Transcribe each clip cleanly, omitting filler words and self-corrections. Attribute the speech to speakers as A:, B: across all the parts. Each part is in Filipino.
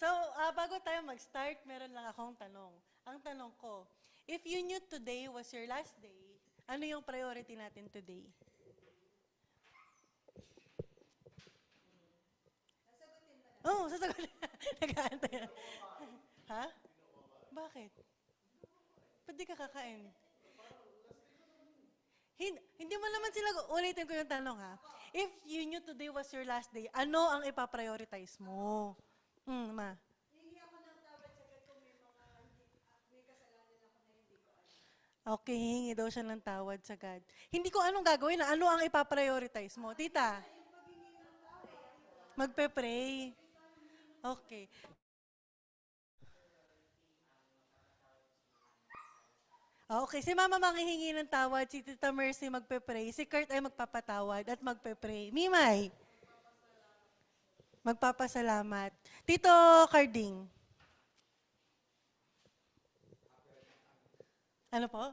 A: So, bago tayo mag-start, meron lang akong tanong. Ang tanong ko, if you knew today was your last day, ano yung priority natin today? Oh, sasagutin. Nag-aantay. Ha? Bakit? Ba't di ka kakain? Hindi mo naman sila, ulitin ko yung tanong ha. If you knew today was your last day, ano ang ipaprioritize mo? Ma. Okay, hingi daw siya ng tawad sa God. Hindi ko anong gagawin na ano ang ipaprioritize mo. Tita, magpe-pray. Okay. Okay, si Mama manghihingi ng tawad, si Tita Mercy magpe-pray, si Kurt ay magpapatawad at magpe-pray. Mimay, magpapasalamat. Tito Carding, ano po?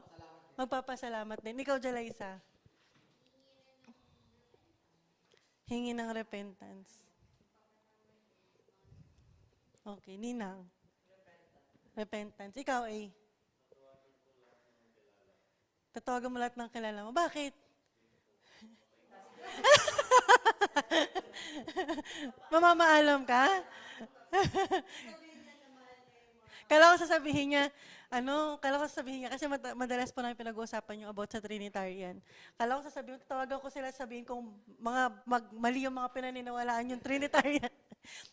A: Magpapasalamat din. Ikaw, Jalaisa, hingi ng repentance. Okay, Ninang, repentance. Ikaw, eh. Tatawagan mo lahat ng kilala mo. Bakit? Mamamaalam ka? Kala ko sasabihin niya, kala ko sasabihin niya, kasi madalas po namin pinag-uusapan yung about sa Trinitarian. Kala ko sasabihin, tawagan ko sila, sabihin kung mali yung mga pinaniniwalaan yung Trinitarian.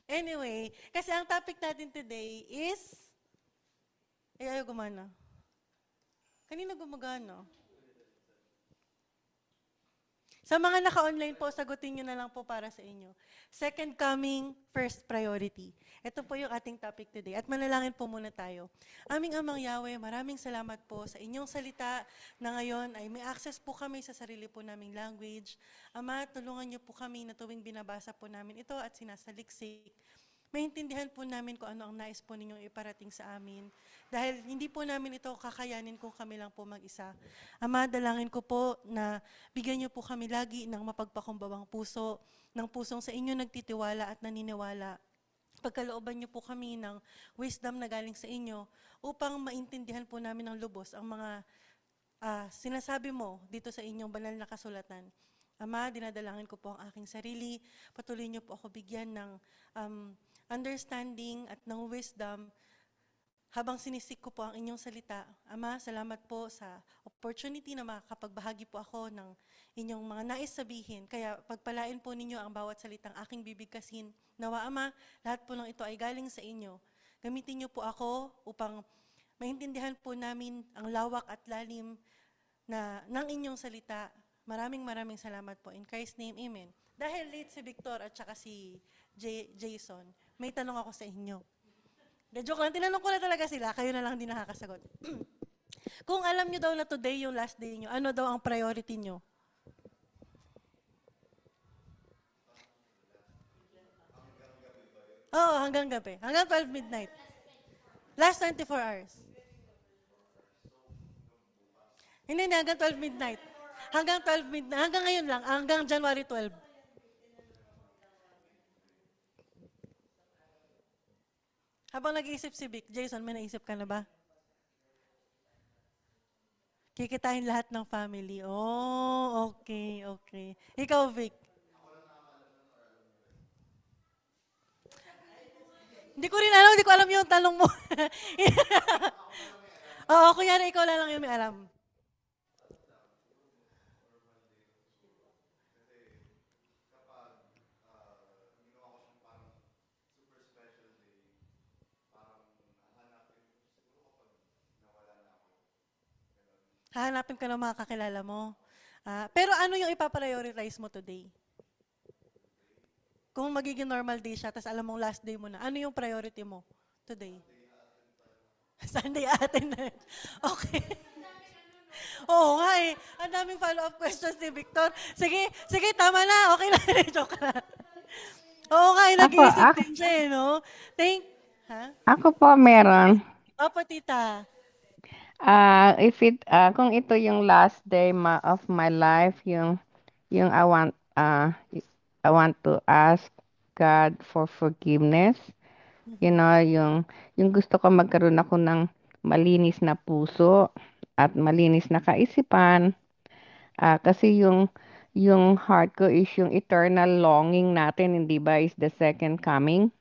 A: Anyway, kasi ang topic natin today is, ayaw gumana. Kanina gumagana? Sa mga naka-online po, sagutin nyo na lang po para sa inyo. Second coming, first priority. Ito po yung ating topic today. At manalangin po muna tayo. Aming Amang Yahweh, maraming salamat po sa inyong salita na ngayon ay may access po kami sa sarili po naming language. Ama, tulungan niyo po kami na tuwing binabasa po namin ito at sinasaliksik. Maintindihan po namin kung ano ang nais po ninyong iparating sa amin. Dahil hindi po namin ito kakayanin kung kami lang po mag-isa. Ama, dalangin ko po na bigyan niyo po kami lagi ng mapagpakumbabang puso, ng pusong sa inyo nagtitiwala at naniniwala. Pagkalooban niyo po kami ng wisdom na galing sa inyo upang maintindihan po namin ng lubos ang mga sinasabi mo dito sa inyong banal na kasulatan. Ama, dinadalangin ko po ang aking sarili. Patuloy niyo po ako bigyan ng understanding at ng wisdom habang sinisik ko po ang inyong salita. Ama, salamat po sa opportunity na makapagbahagi po ako ng inyong mga nais sabihin. Kaya pagpalain po ninyo ang bawat salitang aking bibigkasin. Nawa, Ama, lahat po ng ito ay galing sa inyo. Gamitin niyo po ako upang maintindihan po namin ang lawak at lalim ng inyong salita. Maraming salamat po. In Christ's name, Amen. Dahil late si Victor at saka si Jason, may tanong ako sa inyo. Joke lang, tinanong ko na talaga sila, kayo na lang din nakakasagot. Kung alam nyo daw na today yung last day nyo, ano daw ang priority nyo? Oo, hanggang gabi. Hanggang 12 midnight. Last 24 hours. Hindi, hanggang 12 midnight. Hanggang 12 midnight. Hanggang ngayon lang, hanggang January 12. Habang nag-iisip si Vic, Jason, may naisip ka na ba? Kikitain lahat ng family. Oh, okay. Ikaw, Vic. Hindi ko alam yung tanong mo. Oo, kunyari ikaw lang yung may alam. Hahanapin ka ng mga kakilala mo. Pero ano yung ipaprioritize mo today? Kung magiging normal day siya, tapos alam mong last day mo na, ano yung priority mo today? Sunday attendance. Okay. Oo nga eh. Ang daming follow-up questions ni Victor. Sige, tama na. Okay na. Joke na. Oo nga eh,
B: Ako,
A: nag-iisip
B: ako,
A: din siya eh, no? Ha?
B: ako po meron.
A: Opo, tita.
B: Kung ito yung last day of my life, yung I want to ask God for forgiveness You know, yung gusto ko magkaroon ako ng malinis na puso at malinis na kaisipan. Kasi yung heart ko is yung eternal longing natin, hindi ba, is the second coming.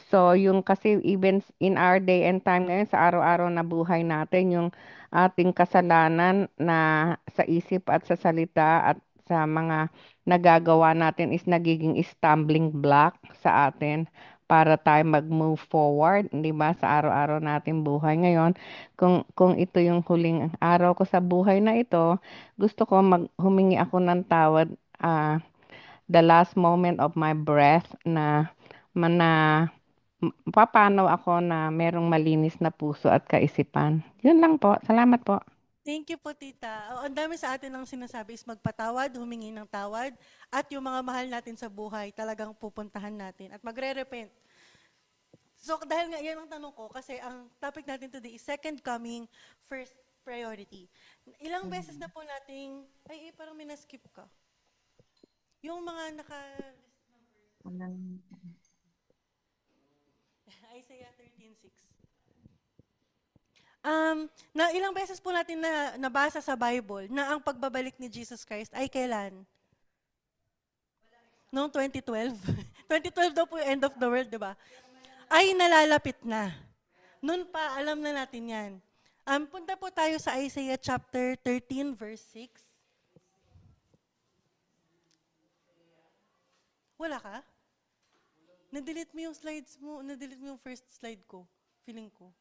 B: So, yung kasi even in our day and time ngayon, sa araw-araw na buhay natin, yung ating kasalanan na sa isip at sa salita at sa mga nagagawa natin is nagiging stumbling block sa atin para tayo mag-move forward, di ba, sa araw-araw natin buhay ngayon. Kung ito yung huling araw ko sa buhay na ito, gusto ko humingi ako ng tawad, the last moment of my breath na papanaw ako na merong malinis na puso at kaisipan. Yun lang po. Salamat po.
A: Thank you po, tita. Ang dami sa atin ang sinasabi is magpatawad, humingi ng tawad, at yung mga mahal natin sa buhay, talagang pupuntahan natin at magre-repent. So, dahil nga yan ang tanong ko, kasi ang topic natin today is second coming, first priority. Ilang beses na po nating, parang may na-skip ka. Yung mga Isaiah 13:6. Na ilang beses po natin nabasa sa Bible na ang pagbabalik ni Jesus Christ ay kailan? Noong 2012. 2012 daw po yung end of the world, di ba? Ay nalalapit na. Noon pa, alam na natin yan. Punta po tayo sa Isaiah chapter 13, verse 6. Wala ka? Na-delete mo yung slides mo. Na-delete mo yung first slide ko. Feeling ko.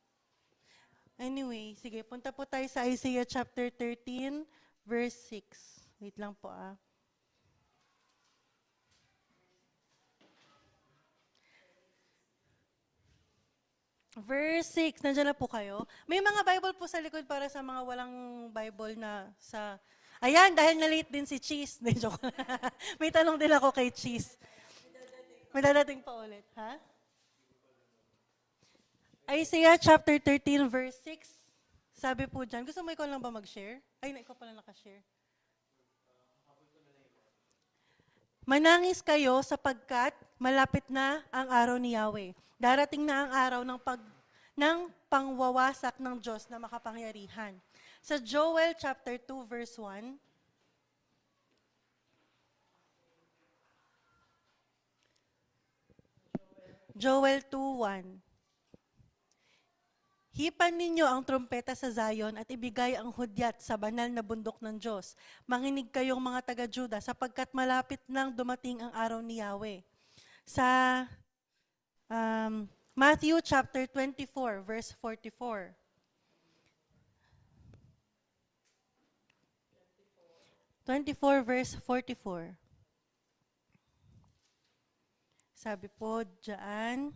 A: Anyway, sige, punta po tayo sa Isaiah chapter 13, verse 6. Wait lang po Verse 6, nandiyan na po kayo. May mga Bible po sa likod para sa mga walang Bible na sa... Ayan, dahil na-late din si Cheese. Joke. May tanong din ako kay Cheese. May dadating pa ulit, ha? Isaiah chapter 13, verse 6. Sabi po dyan, gusto mo ikaw lang ba mag-share? Ay, ikaw pala nakashare. Manangis kayo sapagkat malapit na ang araw ni Yahweh. Darating na ang araw ng pangwawasak ng Diyos na makapangyarihan. Sa Joel chapter 2 verse 1, Joel 2:1. Hipan ninyo ang trumpeta sa Zion at ibigay ang hudyat sa banal na bundok ng Diyos. Manginig kayong mga taga-Juda sapagkat malapit nang dumating ang araw ni Yahweh. Sa Matthew chapter 24 verse 44. 24 verse 44. Sabi po diyan,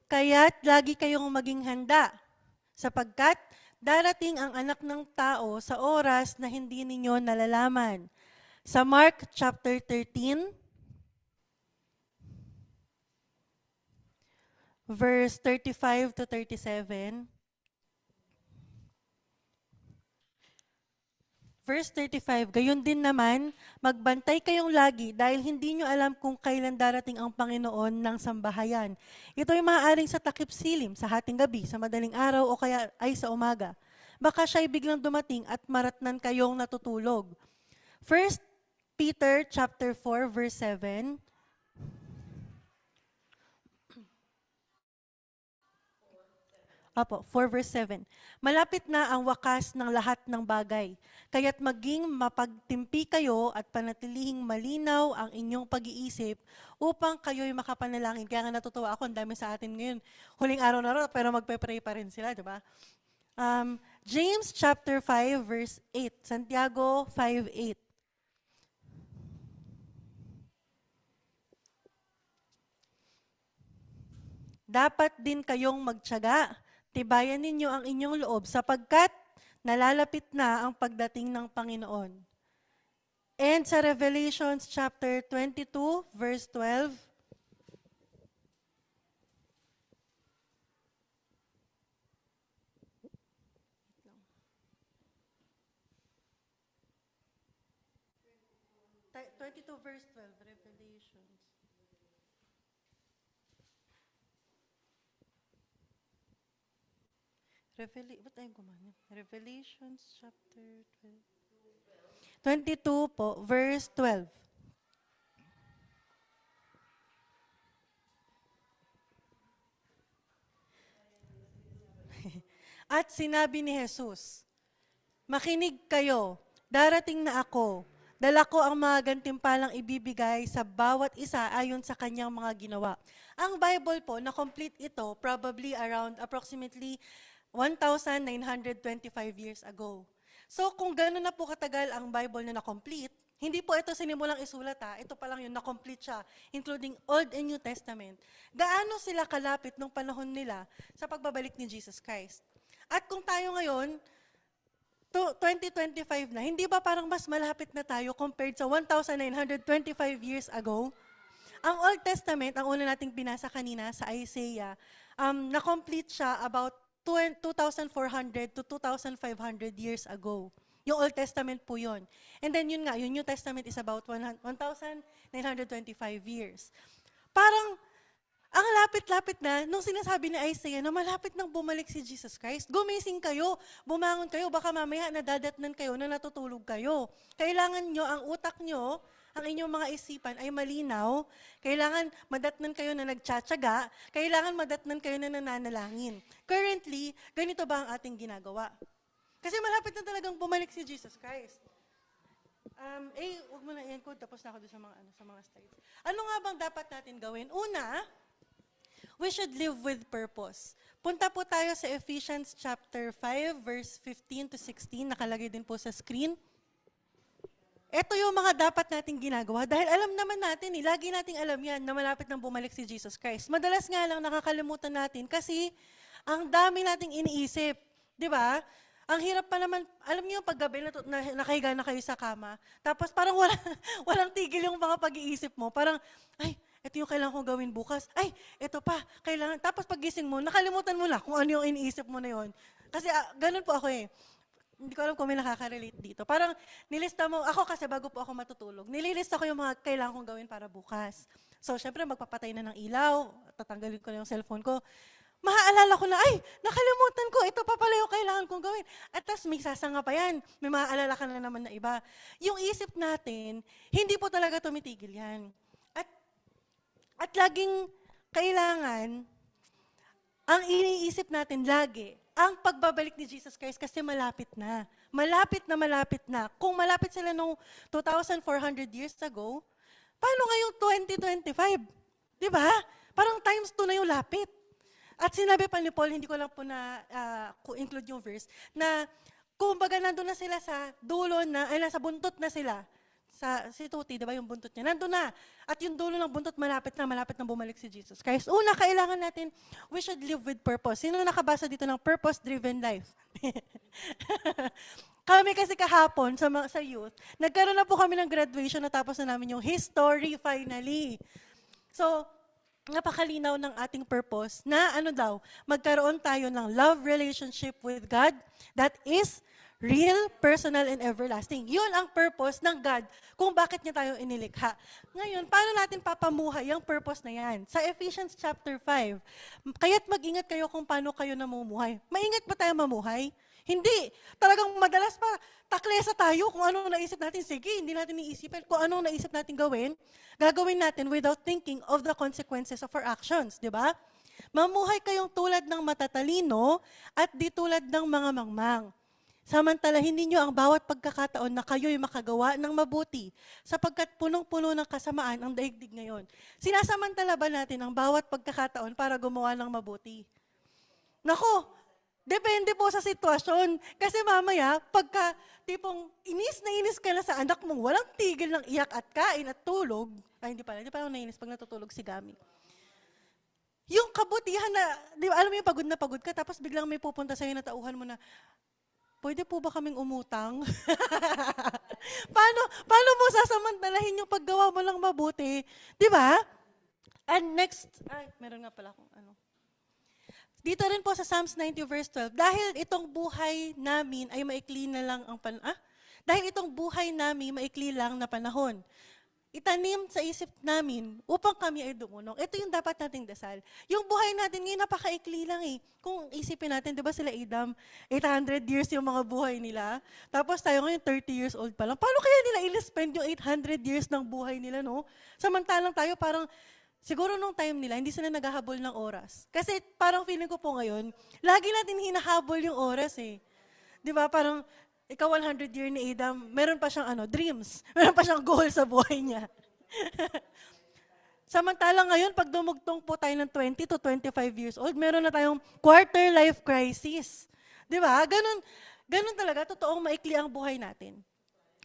A: kaya't lagi kayong maging handa, sapagkat darating ang anak ng tao sa oras na hindi ninyo nalalaman. Sa Mark chapter 13, verse 35 to 37, Verse 35, gayon din naman, magbantay kayong lagi dahil hindi nyo alam kung kailan darating ang Panginoon ng sambahayan. Ito ay maaaring sa takip silim, sa hating gabi, sa madaling araw o kaya ay sa umaga. Baka siya'y biglang dumating at maratnan kayong natutulog. 1 Peter chapter 4 verse 7, Apo, 4 verse 7. Malapit na ang wakas ng lahat ng bagay. Kaya't maging mapagtimpi kayo at panatilihing malinaw ang inyong pag-iisip upang kayo'y makapanalangin. Kaya nga natutuwa ako, ang dami sa atin ngayon. Huling araw na raw, pero magpe-pray pa rin sila, di ba? James chapter 5 verse 8. Santiago 5:8. Dapat din kayong magtiyaga. Tibayan ninyo ang inyong loob sapagkat nalalapit na ang pagdating ng Panginoon. And sa Revelations chapter 22, verse 12, verse 12, Revelations. Ba't tayo gumana? Revelations chapter 22 po, verse 12. At sinabi ni Jesus, makinig kayo, darating na ako. Dala ko ang mga gantimpalang ibibigay sa bawat isa ayon sa kanyang mga ginawa. Ang Bible po, na-complete ito probably around approximately 1,925 years ago. So kung gano'n na po katagal ang Bible na na-complete, hindi po ito sinimulang isulat ito pa lang yung na-complete siya, including Old and New Testament. Gaano sila kalapit nung panahon nila sa pagbabalik ni Jesus Christ? At kung tayo ngayon, 2025 na, hindi ba parang mas malapit na tayo compared sa 1,925 years ago? Ang Old Testament, ang una nating binasa kanina sa Isaiah, na-complete siya about 2,400 to 2,500 years ago. Yung Old Testament po yun. And then yun nga, yung New Testament is about 1,925 years. Parang, ang lapit-lapit na, nung sinasabi ni Isaiah na malapit nang bumalik si Jesus Christ, gumising kayo, bumangon kayo, baka mamaya nadadatnan kayo na natutulog kayo. Kailangan nyo, ang utak nyo, ang inyong mga isipan ay malinaw, kailangan madatnan kayo na nagtsatsaga, kailangan madatnan kayo na nananalangin. Currently, ganito ba ang ating ginagawa? Kasi malapit na talagang bumalik si Jesus Christ. Huwag mo na i-encode, tapos na ako doon sa mga slides. Ano nga bang dapat natin gawin? Una, we should live with purpose. Punta po tayo sa Ephesians chapter 5, verse 15 to 16. Nakalagay din po sa screen. Ito yung mga dapat nating ginagawa dahil alam naman natin, lagi nating alam yan na malapit nang bumalik si Jesus Christ. Madalas nga lang nakakalimutan natin kasi ang dami nating iniisip. Di ba? Ang hirap pa naman, alam niyo paggabi nakahiga na kayo sa kama, tapos parang walang tigil yung mga pag-iisip mo. Parang, ay, ito yung kailangan kong gawin bukas. Ay, ito pa, kailangan. Tapos pagising mo, nakalimutan mo na kung ano yung iniisip mo na yon. Kasi ganun po ako eh. Hindi ko alam kung may nakaka-relate dito. Parang nilista mo, ako kasi bago po ako matutulog, nililista ko yung mga kailangan kong gawin para bukas. So, syempre, magpapatay na ng ilaw, tatanggalin ko na yung cellphone ko. Maaalala ko na, ay, nakalimutan ko, ito pa pala yung kailangan kong gawin. At tas may sasanga pa yan, may maaalala ka na naman na iba. Yung isip natin, hindi po talaga tumitigil yan. At laging kailangan, ang iniisip natin lagi, ang pagbabalik ni Jesus Christ kasi malapit na. Malapit na malapit na. Kung malapit sila nung 2,400 years ago, paano ngayong 2025? Di ba? Parang times 2 na yung lapit. At sinabi pa ni Paul, hindi ko lang po na include yung verse, na kumbaga nandun na sila sa dulo na, ay nasa buntot na sila. Si Tuti, di ba yung buntot niya? Nandun na. At yung dulo ng buntot, malapit na bumalik si Jesus Christ. Una, kailangan natin, we should live with purpose. Sino nakabasa dito ng purpose-driven life? Kami kasi kahapon sa youth, nagkaroon na po kami ng graduation, natapos na namin yung history finally. So, napakalinaw ng ating purpose na magkaroon tayo ng love relationship with God that is real, personal, and everlasting. Yun ang purpose ng God kung bakit niya tayo inilikha. Ngayon, paano natin papamuhay ang purpose na yan? Sa Ephesians chapter 5, kaya't mag-ingat kayo kung paano kayo namumuhay. Maingat ba tayo mamuhay? Hindi. Talagang madalas pa, taklesa tayo kung anong naisip natin. Sige, hindi natin iisipin kung anong naisip natin gawin. Gagawin natin without thinking of the consequences of our actions. Di ba? Mamuhay kayong tulad ng matatalino at di tulad ng mga mangmang. Samantalahin ninyo ang bawat pagkakataon na kayo'y makagawa ng mabuti, sapagkat punong-puno ng kasamaan ang daigdig ngayon. Sinasamantala ba natin ang bawat pagkakataon para gumawa ng mabuti? Nako, depende po sa sitwasyon. Kasi mamaya, pagka tipong inis na inis ka na sa anak mong walang tigil ng iyak at kain at tulog, ay hindi pala nainis pag natutulog si Gami. Yung kabutihan na, di ba, alam mo yung pagod na pagod ka, tapos biglang may pupunta sa'yo na tauhan mo na, pwede po ba kaming umutang? paano mo sasamantalahin yung paggawa mo lang mabuti? Di ba? And next, meron nga pala akong Dito rin po sa Psalms 90 verse 12, dahil itong buhay namin ay maikli na lang ang dahil itong buhay namin maikli lang na panahon. itanim sa isip namin upang kami ay dumunong. Ito yung dapat nating dasal. Yung buhay natin ngayon, napakaikli lang eh. Kung isipin natin, di ba sila Adam, 800 years yung mga buhay nila. Tapos tayo ngayon, 30 years old pa lang. Paano kaya nila i-spend yung 800 years ng buhay nila, no? Samantalang tayo parang, siguro nung time nila, hindi sila naghahabol ng oras. Kasi parang feeling ko po ngayon, lagi natin hinahabol yung oras eh. Di ba? Parang, ikaw 100 year ni Adam, meron pa siyang dreams. Meron pa siyang goal sa buhay niya. Samantalang ngayon, pag dumugtong po tayo ng 20 to 25 years old, meron na tayong quarter life crisis. Di ba? Ganun talaga, totoong maikli ang buhay natin.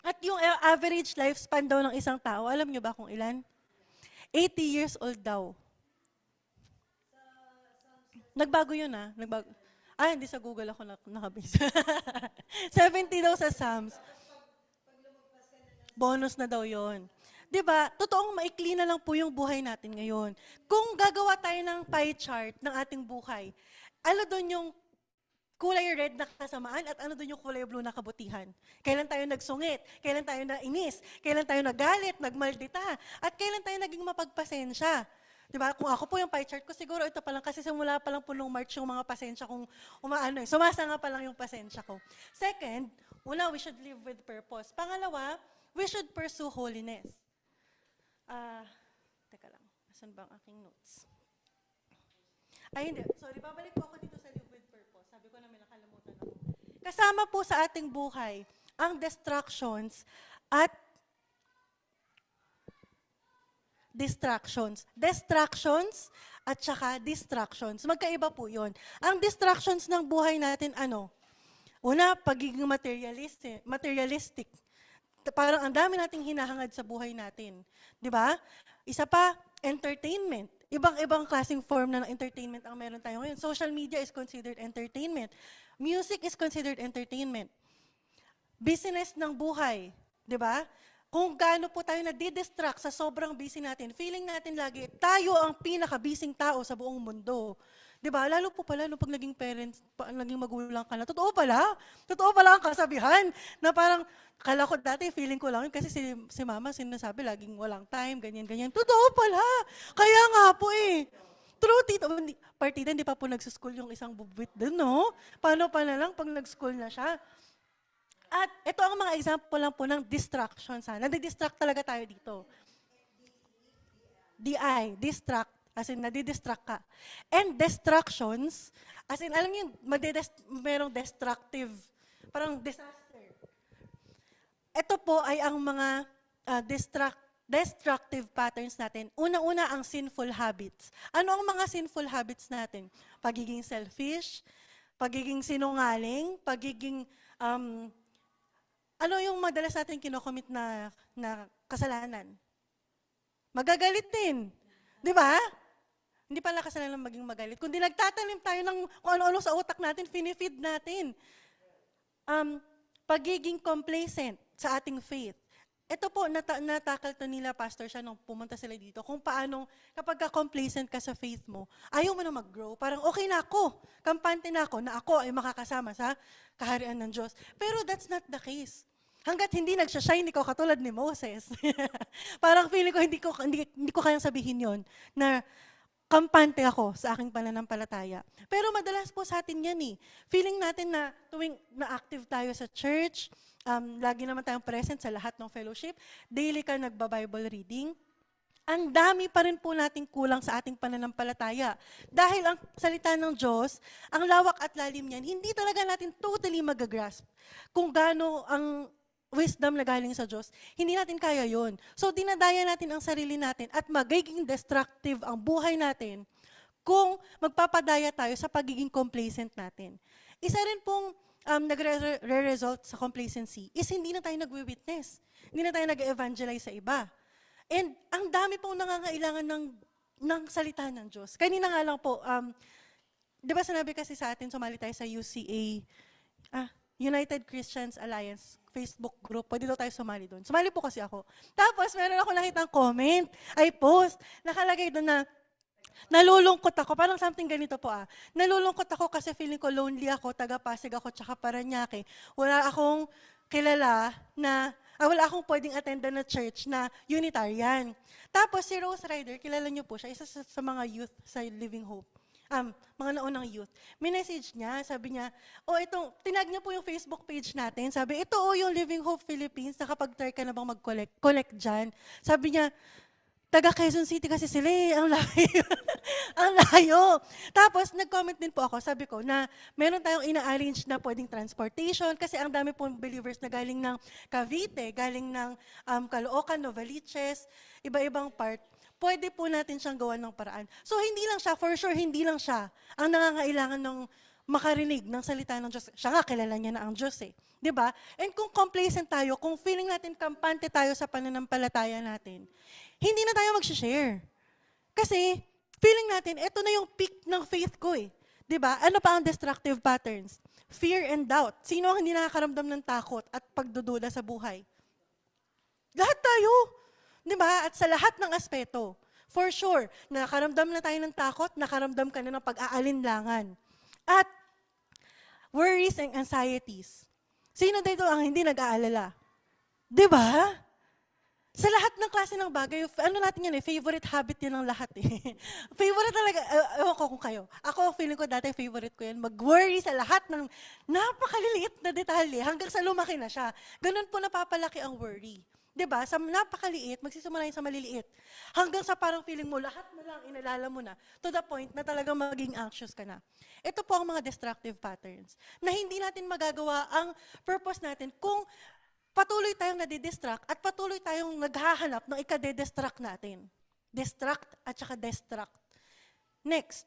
A: At yung average lifespan daw ng isang tao, alam niyo ba kung ilan? 80 years old daw. Nagbago yun Nagbago. Hindi sa Google ako nakabase. 70 daw sa Psalms. Bonus na daw yon. 'Di ba? Totoong maikli na lang po yung buhay natin ngayon. Kung gagawa tayo ng pie chart ng ating buhay, ano doon yung kulay red na kasamaan at ano doon yung kulay blue na kabutihan? Kailan tayo nagsungit? Kailan tayo nainis? Kailan tayo nagalit, nagmaldita? At kailan tayo naging mapagpasensya? Diba? Kung ako po yung pie chart ko, siguro ito pa lang kasi simula pa lang po nung March yung mga pasensya kong sumasanga pa lang yung pasensya ko. Second, una, we should live with purpose. Pangalawa, we should pursue holiness. Teka lang, nasan ba ang aking notes? Hindi. Sorry, babalik po ako dito sa live with purpose. Sabi ko na may nakalimutan ako. Kasama po sa ating buhay ang distractions at distractions. Distractions at saka distractions. Magkaiba po yun. Ang distractions ng buhay natin, una, pagiging materialistic. Parang ang dami nating hinahangad sa buhay natin. Di ba? Isa pa, entertainment. Ibang klaseng form na ng entertainment ang meron tayo ngayon. Social media is considered entertainment. Music is considered entertainment. Business ng buhay. Di ba? Kung gaano po tayo nadidistract sa sobrang busy natin, feeling natin lagi, tayo ang pinaka-busy tao sa buong mundo. Diba? Lalo po pala, nung pag naging parents, naging magulang ka na, totoo pala ang kasabihan, na parang, kala ko dati, feeling ko lang yun, kasi si mama sinasabi, laging walang time, ganyan. Totoo pala! Kaya nga po eh. True, tito. Partida, hindi pa po nagsuschool yung isang bubwit dun, no? Paano pa na lang pag nag-school na siya? At ito ang mga example lang po ng distractions. Nadidistract talaga tayo dito. DI, distract, as in nadidistract ka. And distractions, as in, alam niyo, merong destructive, parang disaster. Ito po ay ang mga destructive patterns natin. Una-una ang sinful habits. Ano ang mga sinful habits natin? Pagiging selfish, pagiging sinungaling, pagiging ano yung madalas natin kinocommit na kasalanan? Magagalit din. Di ba? Hindi pala kasalanan maging magalit. Kundi nagtatanim tayo ng kung ano-ano sa utak natin, finifeed natin. Pagiging complacent sa ating faith. Ito po, natakal to nila, Pastor, siya nung pumunta sila dito, kung paano, kapag ka-complacent ka sa faith mo, ayaw mo na mag-grow. Parang, okay na ako, kampante na ako ay makakasama sa kaharian ng Diyos. Pero that's not the case. Hanggat hindi nagsashine ikaw katulad ni Moses. Parang feeling ko, hindi ko kayang sabihin yon na kampante ako sa aking pananampalataya. Pero madalas po sa atin yan eh. Feeling natin na tuwing na-active tayo sa church, lagi naman tayong present sa lahat ng fellowship, daily ka nagba-Bible reading, ang dami pa rin po nating kulang sa ating pananampalataya. Dahil ang salita ng Diyos, ang lawak at lalim niyan, hindi talaga natin totally magagrasp kung gaano ang wisdom na galing sa Diyos, hindi natin kaya yon. So, dinadaya natin ang sarili natin at magiging destructive ang buhay natin kung magpapadaya tayo sa pagiging complacent natin. Isa rin pong nagre-result sa complacency is hindi na tayo nagwi-witness. Hindi na tayo nag-evangelize sa iba. And ang dami pong nangangailangan ng salita ng Diyos. Kanina nga lang po, di ba sinabi kasi sa atin, sumali tayo sa UCA, United Christians Alliance Facebook group, pwede daw tayo sumali doon. Sumali po kasi ako. Tapos, meron ako nakitang comment, post, nakalagay doon na, nalulungkot ako, parang something ganito po nalulungkot ako kasi feeling ko lonely ako, taga-Pasig ako, tsaka Paranaque. Wala akong kilala na Wala akong pwedeng attendan na church na Unitarian. Tapos si Rose Ryder, kilala niyo po siya, isa sa mga youth sa Living Hope. Mga naunang youth. Minessage niya, sabi niya, tinag niya po yung Facebook page natin. Sabi, ito yung Living Hope Philippines, nakapag-try ka na bang mag-collect dyan? Sabi niya, taga Quezon City kasi sila ang layo. Ang layo. Tapos, nag-comment din po ako, sabi ko, na meron tayong ina-arrange na pwedeng transportation kasi ang dami pong believers na galing ng Cavite, galing ng Caloocan, Novaliches, iba-ibang part. Pwede po natin siyang gawan ng paraan. So, hindi lang siya, for sure, hindi lang siya ang nangangailangan ng makarinig ng salita ng Diyos. Siya nga, kilala niya na ang Diyos eh. 'Di ba? And kung complacent tayo, kung feeling natin kampante tayo sa pananampalataya natin, hindi na tayo mag-share. Kasi, feeling natin, eto na yung peak ng faith ko eh. 'Di ba? Ano pa ang destructive patterns? Fear and doubt. Sino ang hindi nakakaramdam ng takot at pagdududa sa buhay? Lahat tayo. 'Di ba? At sa lahat ng aspeto. For sure, nakaramdam na tayo ng takot, nakaramdam ka na ng pag-aalinlangan. At worries and anxieties. Sino dito ang hindi nag-aalala? 'Di ba? Sa lahat ng klase ng bagay, natin yan favorite habit yan ng lahat eh. Favorite talaga, ewan ko kung kayo. Ako, feeling ko dati favorite ko yan, mag-worry sa lahat ng napakaliliit na detalye hanggang sa lumaki na siya. Ganun po napapalaki ang worry. 'Di ba? Sa napakaliit, magsisimula yun sa maliliit. Hanggang sa parang feeling mo, lahat na lang inalala mo na, to the point na talagang maging anxious ka na. Ito po ang mga destructive patterns na hindi natin magagawa ang purpose natin kung patuloy tayong nadidistract at patuloy tayong naghahanap ng ikade-distract natin. Distract at saka destruct. Next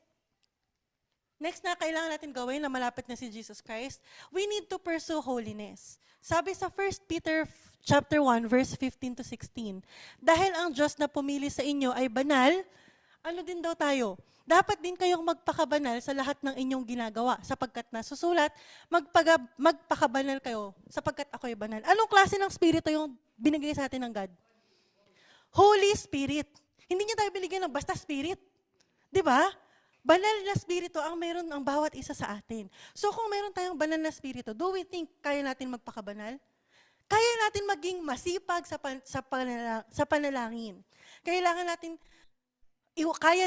A: na kailangan natin gawin na malapit na si Jesus Christ, we need to pursue holiness. Sabi sa 1 Peter chapter 1, verse 15 to 16, dahil ang Diyos na pumili sa inyo ay banal, ano din daw tayo? Dapat din kayong magpakabanal sa lahat ng inyong ginagawa, sapagkat nasusulat, magpakabanal kayo, sapagkat ako'y banal. Anong klase ng spirito yung binigay sa atin ng God? Holy Spirit. Hindi niya tayo binigyan ng basta spirit. 'Di ba? Banal na spirito ang meron ang bawat isa sa atin. So kung meron tayong banal na spirito, do we think kaya natin magpakabanal? Kaya natin maging masipag sa panalangin. Kaya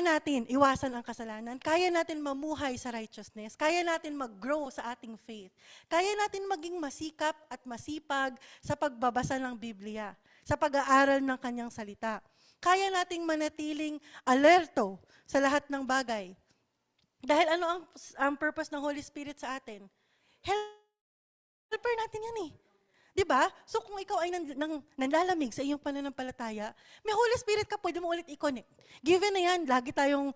A: natin iwasan ang kasalanan. Kaya natin mamuhay sa righteousness. Kaya natin mag-grow sa ating faith. Kaya natin maging masikap at masipag sa pagbabasa ng Biblia, sa pag-aaral ng kanyang salita. Kaya nating manatiling alerto sa lahat ng bagay. Dahil ano ang purpose ng Holy Spirit sa atin? Helper natin yan eh. 'Di ba? So kung ikaw ay nanlalamig sa iyong pananampalataya, may Holy Spirit ka, pwede mo ulit i-connect. Given na yan, lagi tayong,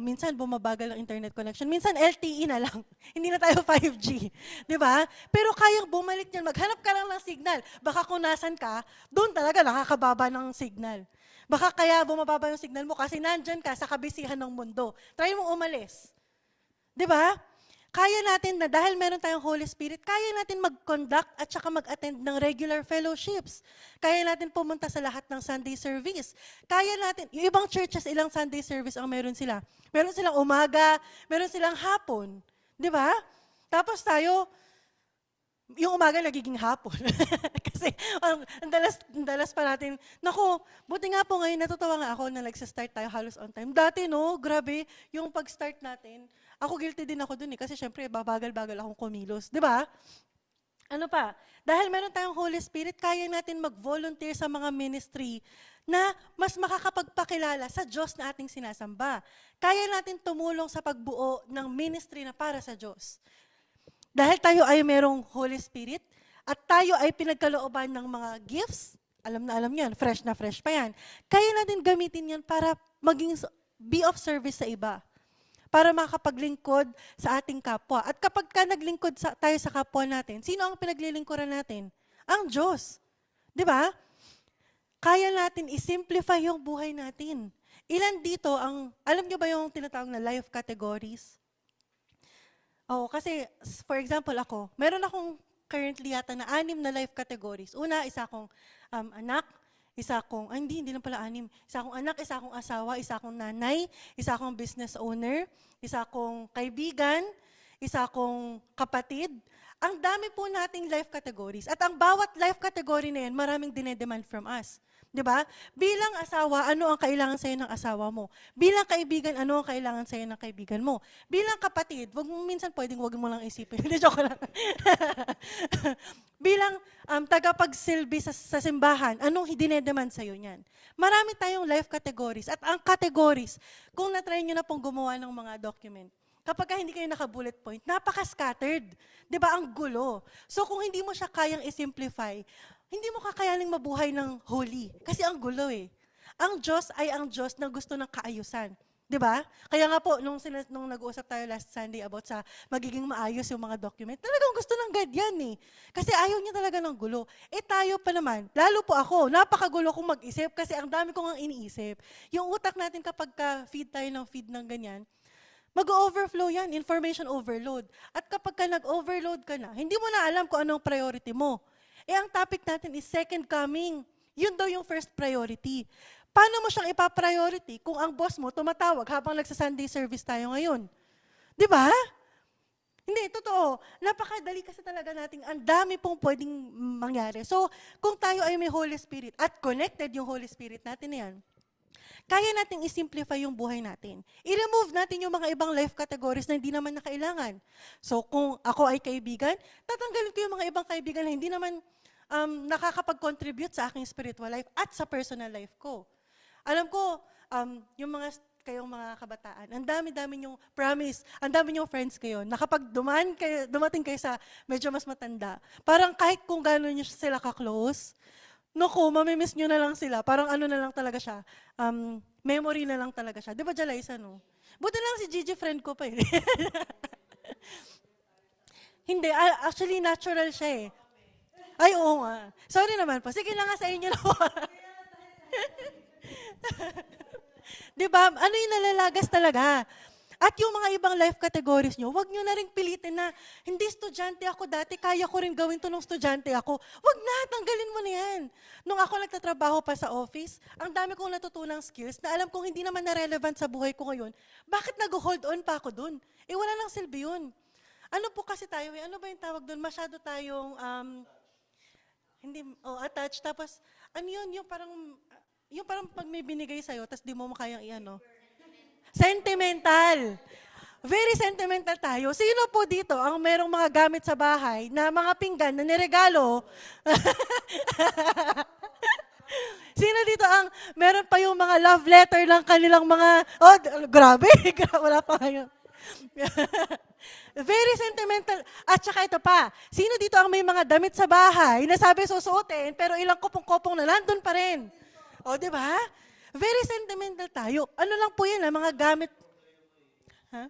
A: minsan bumabagal ang internet connection, minsan LTE na lang, hindi na tayo 5G. 'Di ba? Pero kayang bumalik yan, maghanap ka lang ng signal. Baka kung nasan ka, doon talaga nakakababa ng signal. Baka kaya bumababa yung signal mo kasi nandyan ka sa kabisihan ng mundo. Try mo umalis. 'Di ba? Kaya natin na dahil meron tayong Holy Spirit, kaya natin mag-conduct at saka mag-attend ng regular fellowships. Kaya natin pumunta sa lahat ng Sunday service. Kaya natin, yung ibang churches, ilang Sunday service ang meron sila. Meron silang umaga, meron silang hapon. 'Di ba? Tapos tayo, yung umaga nagiging hapon. Kasi ang dalas pa natin, naku, buti nga po ngayon natutuwa nga ako na nagsa-start tayo halos on time. Dati grabe, yung pag-start natin, ako guilty din ako dun kasi syempre babagal-bagal akong kumilos. 'Di ba? Ano pa? Dahil meron tayong Holy Spirit, kaya natin mag-volunteer sa mga ministry na mas makakapagpakilala sa Diyos na ating sinasamba. Kaya natin tumulong sa pagbuo ng ministry na para sa Diyos. Dahil tayo ay merong Holy Spirit at tayo ay pinagkalooban ng mga gifts, alam niyo yan, fresh na fresh pa yan. Kaya natin gamitin yan para be of service sa iba. Para makapaglingkod sa ating kapwa. At kapag naglingkod tayo sa kapwa natin, sino ang pinaglilingkuran natin? Ang Diyos. 'Di ba? Kaya natin i-simplify yung buhay natin. Ilan dito alam niyo ba yung tinatawag na life categories? Kasi for example ako, meron akong currently yata na 6 na life categories. Una, isa akong anak, isa akong, hindi lang pala 6. Isa akong anak, isa akong asawa, isa akong nanay, isa akong business owner, isa akong kaibigan, isa akong kapatid, ang dami po nating life categories. At ang bawat life category na yan, maraming dinedemand from us. 'Di ba? Bilang asawa, ano ang kailangan sa'yo ng asawa mo? Bilang kaibigan, ano ang kailangan sa'yo ng kaibigan mo? Bilang kapatid, minsan pwedeng wag mo lang isipin. Hindi, joke lang. Bilang tagapagsilbi sa simbahan, anong dinedemand sa'yo niyan? Marami tayong life categories. At ang categories, kung na-try nyo na pong gumawa ng mga document, kapag hindi kayo naka-bullet point, napaka-scattered. 'Di ba? Ang gulo. So kung hindi mo siya kayang i-simplify, hindi mo kakayaning mabuhay ng holy. Kasi ang gulo eh. Ang Diyos ay ang Diyos na gusto ng kaayusan. 'Di ba? Kaya nga po, nung nag-uusap tayo last Sunday about sa magiging maayos yung mga document, talagang gusto ng God yan eh. Kasi ayaw niya talaga ng gulo. Eh tayo pa naman, lalo po ako, napakagulo kong mag-isip kasi ang dami kong ang iniisip. Yung utak natin kapag feed tayo ng feed ng ganyan, mag-overflow yan, information overload. At kapag nag-overload ka na, hindi mo na alam kung anong priority mo. Eh ang topic natin is second coming. Yun daw yung first priority. Paano mo siyang ipa-priority kung ang boss mo tumatawag habang nagsa-Sunday service tayo ngayon? Di ba? Hindi, totoo. Napakadali kasi talaga nating ang dami pong pwedeng mangyari. So, kung tayo ay may Holy Spirit at connected yung Holy Spirit natin na yan, kaya nating i-simplify yung buhay natin. I-remove natin yung mga ibang life categories na hindi naman na kailangan. So kung ako ay kaibigan, tatanggalin ko yung mga ibang kaibigan na hindi naman nakakapag-contribute sa aking spiritual life at sa personal life ko. Alam ko, yung kayong mga kabataan, ang dami-dami yung promise, ang dami yung friends kayo, na kapag dumating kayo sa medyo mas matanda, parang kahit kung gano'n nyo sila ka-close, naku, mamimiss nyo na lang sila. Parang ano na lang talaga siya. Memory na lang talaga siya. Di ba, Jalaysa, no? Buti lang si Gigi, friend ko pa eh. Hindi, actually natural siya eh. Ay, oo nga. Sorry naman po. Sige na nga sa inyo na po. Di ba? Ano yung nalalagas talaga? At yung mga ibang life categories nyo, wag nyo na rin pilitin na, hindi estudyante ako dati, kaya ko rin gawin to nung estudyante ako. Wag na, tanggalin mo na yan. Nung ako nagtatrabaho pa sa office, ang dami kong natutunang skills na alam kong hindi naman na relevant sa buhay ko ngayon, bakit nag-hold on pa ako dun? Eh wala nang silbi yun. Ano po kasi tayo, ano ba yung tawag dun? Masyado tayong, attached. Tapos, ano yun, yung parang pag may binigay sa'yo, tapos di mo makayang i-ano. Sentimental. Very sentimental tayo. Sino po dito ang merong mga gamit sa bahay na mga pinggan na niregalo? Sino dito ang meron pa yung mga love letter ng kanilang mga, grabe, wala pa ngayon. Very sentimental. At saka ito pa, sino dito ang may mga damit sa bahay na sabi susuotin, pero ilang kupong-kopong na nandun pa rin? O, di ba? Very sentimental tayo. Ano lang po yan, mga gamit. Ha?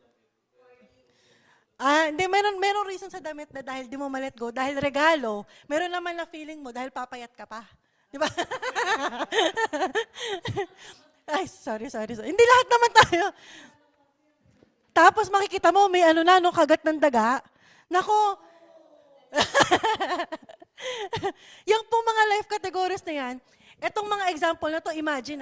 A: Hindi, meron reason sa damit na dahil di mo ma-let go, dahil regalo, meron naman na feeling mo dahil papayat ka pa. Di ba? Ay, sorry. Hindi lahat naman tayo. Tapos makikita mo, may kagat ng daga. Nako. Yung po mga life categories na yan, etong mga example na to, imagine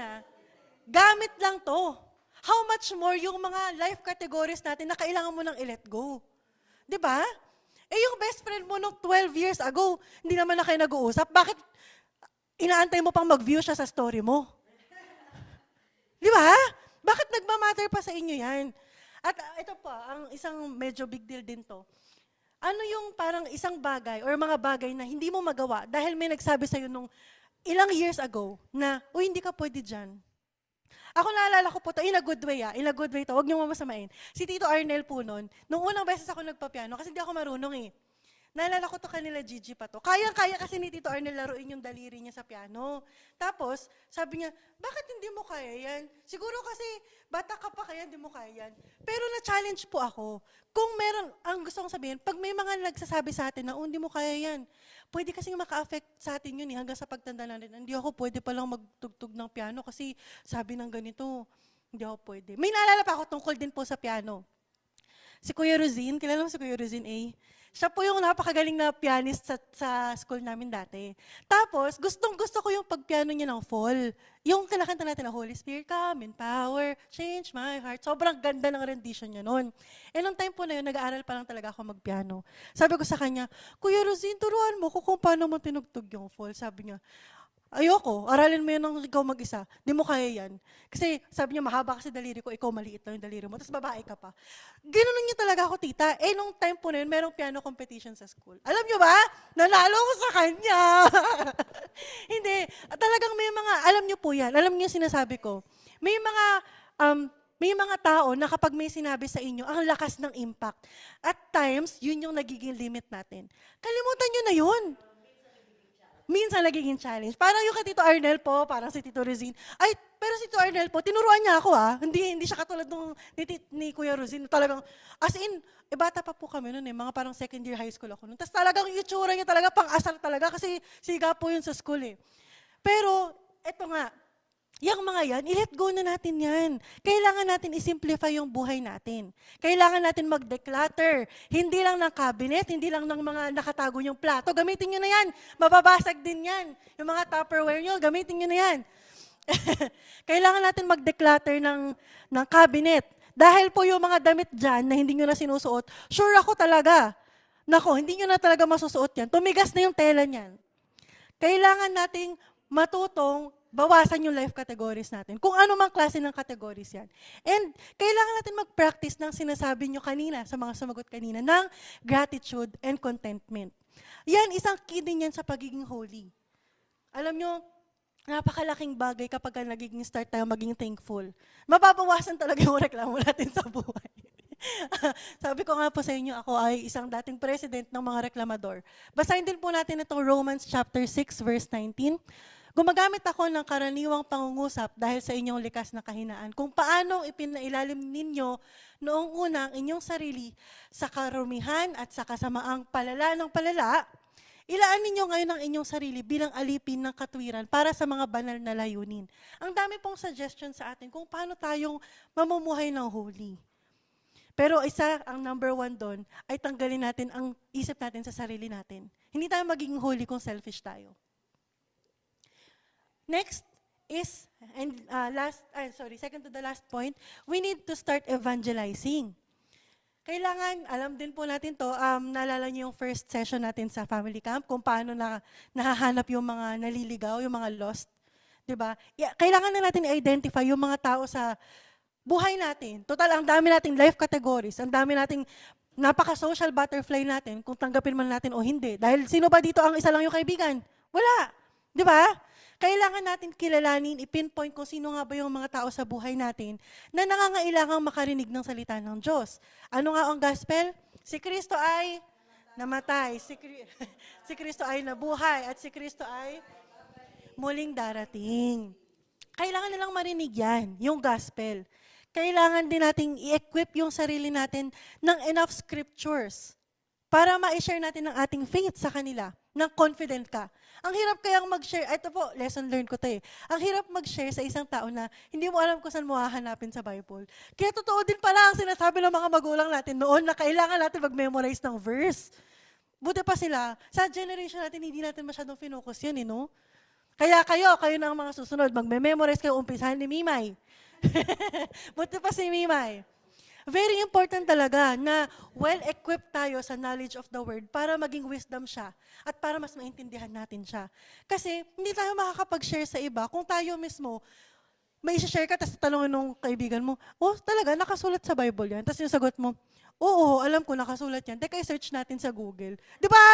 A: gamit lang to. How much more yung mga life categories natin na kailangan mo nang i-let go. 'Di ba? Eh yung best friend mo nung 12 years ago, hindi naman na kayo nag-uusap, bakit inaantay mo pang mag-view siya sa story mo? 'Di ba? Bakit nagmamatter pa sa inyo yan? At ito pa, ang isang medyo big deal din to. Ano yung parang isang bagay or mga bagay na hindi mo magawa dahil may nagsabi sa'yo nung ilang years ago na, hindi ka pwede dyan. Ako naalala ko po to in a good way in a good way to, huwag niyo mamasamain. Si Tito Arnel po noon, nung unang beses ako nagpa-piano, kasi hindi ako marunong eh. Naalala ko to kanila Gigi pa to. Kaya kasi ni Tito Arnel laruin yung daliri niya sa piano. Tapos, sabi niya, bakit hindi mo kaya yan? Siguro kasi, bata ka pa kaya hindi mo kaya yan. Pero na-challenge po ako. Kung meron, ang gusto kong sabihin, pag may mga nagsasabi sa atin na, hindi mo kaya yan, pwede kasing maka-affect sa atin yun hanggang sa pagtanda natin. Hindi ako pwede palang magtugtog ng piano kasi sabi ng ganito, hindi ako pwede. May naalala pa ako tungkol din po sa piano. Si Kuya Rosine, kilala mo si Kuya Rosine A? Siya po yung napakagaling na pianist sa school namin dati. Tapos, gustong-gusto ko yung pagpiano niya ng fall. Yung kinakanta natin na Holy Spirit, come in power, change my heart. Sobrang ganda ng rendition niya noon. Eh, nung time po na yun, nag-aaral pa lang talaga ako magpiano. Sabi ko sa kanya, Kuya Rosine, turuan mo ko kung paano mo tinugtog yung fall. Sabi niya, ayoko, aralin mo yun ng ikaw mag-isa. Di mo kaya yan. Kasi sabi niya, mahaba kasi daliri ko, ikaw maliit lang yung daliri mo, tapos babae ka pa. Ganoon niya talaga ako, tita. Eh, nung time po na yun, merong piano competition sa school. Alam niyo ba? Nanalo ko sa kanya. Hindi. Talagang may mga, alam niyo po yan, alam niyo sinasabi ko. May mga tao na kapag may sinabi sa inyo, ang lakas ng impact. At times, yun yung nagiging limit natin. Kalimutan niyo na yun. Minsan nagiging challenge. Parang yung kay Tito Arnel po, parang si Tito Rosine. Ay, pero si Tito Arnel po, tinuruan niya ako Hindi siya katulad nung ni Kuya Rosine. Talagang, as in, bata pa po kami noon mga parang second year high school ako noon. Tapos talagang yung itsura niya talaga, pang-asar talaga, kasi siga po yun sa school Pero, eto nga, yung mga yan, i-let go na natin yan. Kailangan natin i-simplify yung buhay natin. Kailangan natin mag-declutter. Hindi lang ng cabinet, hindi lang ng mga nakatago yung plato. Gamitin nyo na yan. Mababasag din yan. Yung mga Tupperware nyo, gamitin nyo na yan. Kailangan natin mag-declutter ng cabinet. Dahil po yung mga damit dyan na hindi nyo na sinusuot, sure ako talaga. Nako, hindi nyo na talaga masusuot yan. Tumigas na yung tela niyan. Kailangan nating matutong bawasan yung life categories natin. Kung ano mang klase ng categories yan. And kailangan natin mag-practice ng sinasabi nyo kanina, sa mga sumagot kanina, ng gratitude and contentment. Yan, isang key din yan sa pagiging holy. Alam nyo, napakalaking bagay kapag nagiging start tayo maging thankful. Mababawasan talaga yung reklamo natin sa buhay. Sabi ko nga po sa inyo, ako ay isang dating president ng mga reklamador. Basahin din po natin itong Romans chapter 6, verse 19. Gumagamit ako ng karaniwang pangungusap dahil sa inyong likas na kahinaan. Kung paano ipinailalim ninyo noong una ang inyong sarili sa karumihan at sa kasamaang palala ng palala, ilaan ninyo ngayon ang inyong sarili bilang alipin ng katwiran para sa mga banal na layunin. Ang dami pong suggestion sa atin kung paano tayong mamumuhay ng holy. Pero ang number 1 doon, ay tanggalin natin ang isip natin sa sarili natin. Hindi tayo magiging holy kung selfish tayo. Next is, second to the last point, we need to start evangelizing. Kailangan, alam din po natin to, naalala niyo yung first session natin sa family camp, kung paano nahahanap yung mga naliligaw, yung mga lost. Diba? Kailangan na natin i-identify yung mga tao sa buhay natin. Total, ang dami nating life categories, ang dami nating napaka-social butterfly natin, kung tanggapin man natin o hindi. Dahil sino ba dito ang isa lang yung kaibigan? Wala. Diba? Kailangan natin kilalanin, i-pinpoint kung sino nga ba yung mga tao sa buhay natin na nangangailangang makarinig ng salita ng Diyos. Ano nga ang gospel? Si Kristo ay namatay, si Kristo ay nabuhay, at si Kristo ay muling darating. Kailangan nilang marinig yan, yung gospel. Kailangan din nating i-equip yung sarili natin ng enough scriptures para ma-share natin ang ating faith sa kanila, nang confident ka. Ang hirap kayang mag-share, ito po, lesson learned ko to Ang hirap mag-share sa isang tao na hindi mo alam kung saan mo hahanapin sa Bible. Kaya totoo din pala ang sinasabi ng mga magulang natin noon na kailangan natin mag-memorize ng verse. Buti pa sila, sa generation natin, hindi natin masyadong focus yan, no? Kaya kayo na ang mga susunod, mag-memorize kayo, umpisahan ni Mimay. Buti pa si Mimay. Very important talaga na well-equipped tayo sa knowledge of the word para maging wisdom siya at para mas maintindihan natin siya. Kasi hindi tayo makakapag-share sa iba kung tayo mismo may share ka, tapos tanongin nung kaibigan mo, talaga, nakasulat sa Bible yan? Tapos yung sagot mo, oo, alam ko, nakasulat yan. Teka, i-search natin sa Google. Di ba?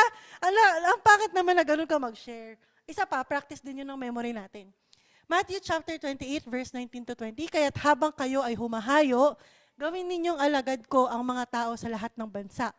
A: Ang bakit naman na ganun ka mag-share? Isa pa, practice din yun ng memory natin. Matthew chapter 28, verse 19 to 20, kaya't habang kayo ay humahayo, gawin ninyong alagad ko ang mga tao sa lahat ng bansa.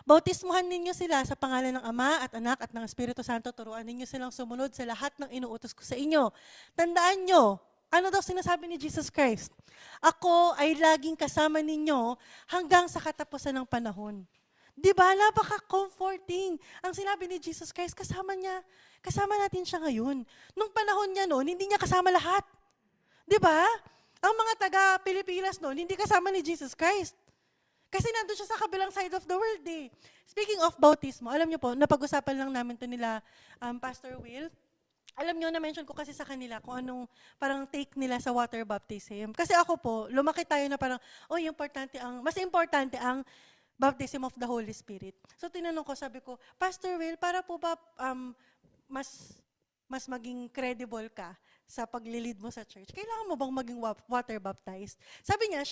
A: Bautismuhan ninyo sila sa pangalan ng Ama at Anak at ng Espiritu Santo. Turuan ninyo silang sumunod sa lahat ng inuutos ko sa inyo. Tandaan nyo, ano daw sinasabi ni Jesus Christ? Ako ay laging kasama ninyo hanggang sa katapusan ng panahon. Diba? Napaka-comforting. Ang sinabi ni Jesus Christ, kasama natin siya ngayon. Nung panahon niya noon, hindi niya kasama lahat. Diba? Ang mga taga-Pilipinas noon, hindi kasama ni Jesus Christ. Kasi nandun siya sa kabilang side of the world eh. Speaking of bautismo, alam niyo po, napag-usapan lang namin to nila Pastor Will. Alam niyo, na-mention ko kasi sa kanila kung anong parang take nila sa water baptism. Kasi ako po, lumaki tayo na parang, mas importante ang baptism of the Holy Spirit. So tinanong ko, sabi ko, Pastor Will, para po ba mas maging credible ka sa paglilid mo sa church, kailangan mo bang maging water baptized? Sabi niya,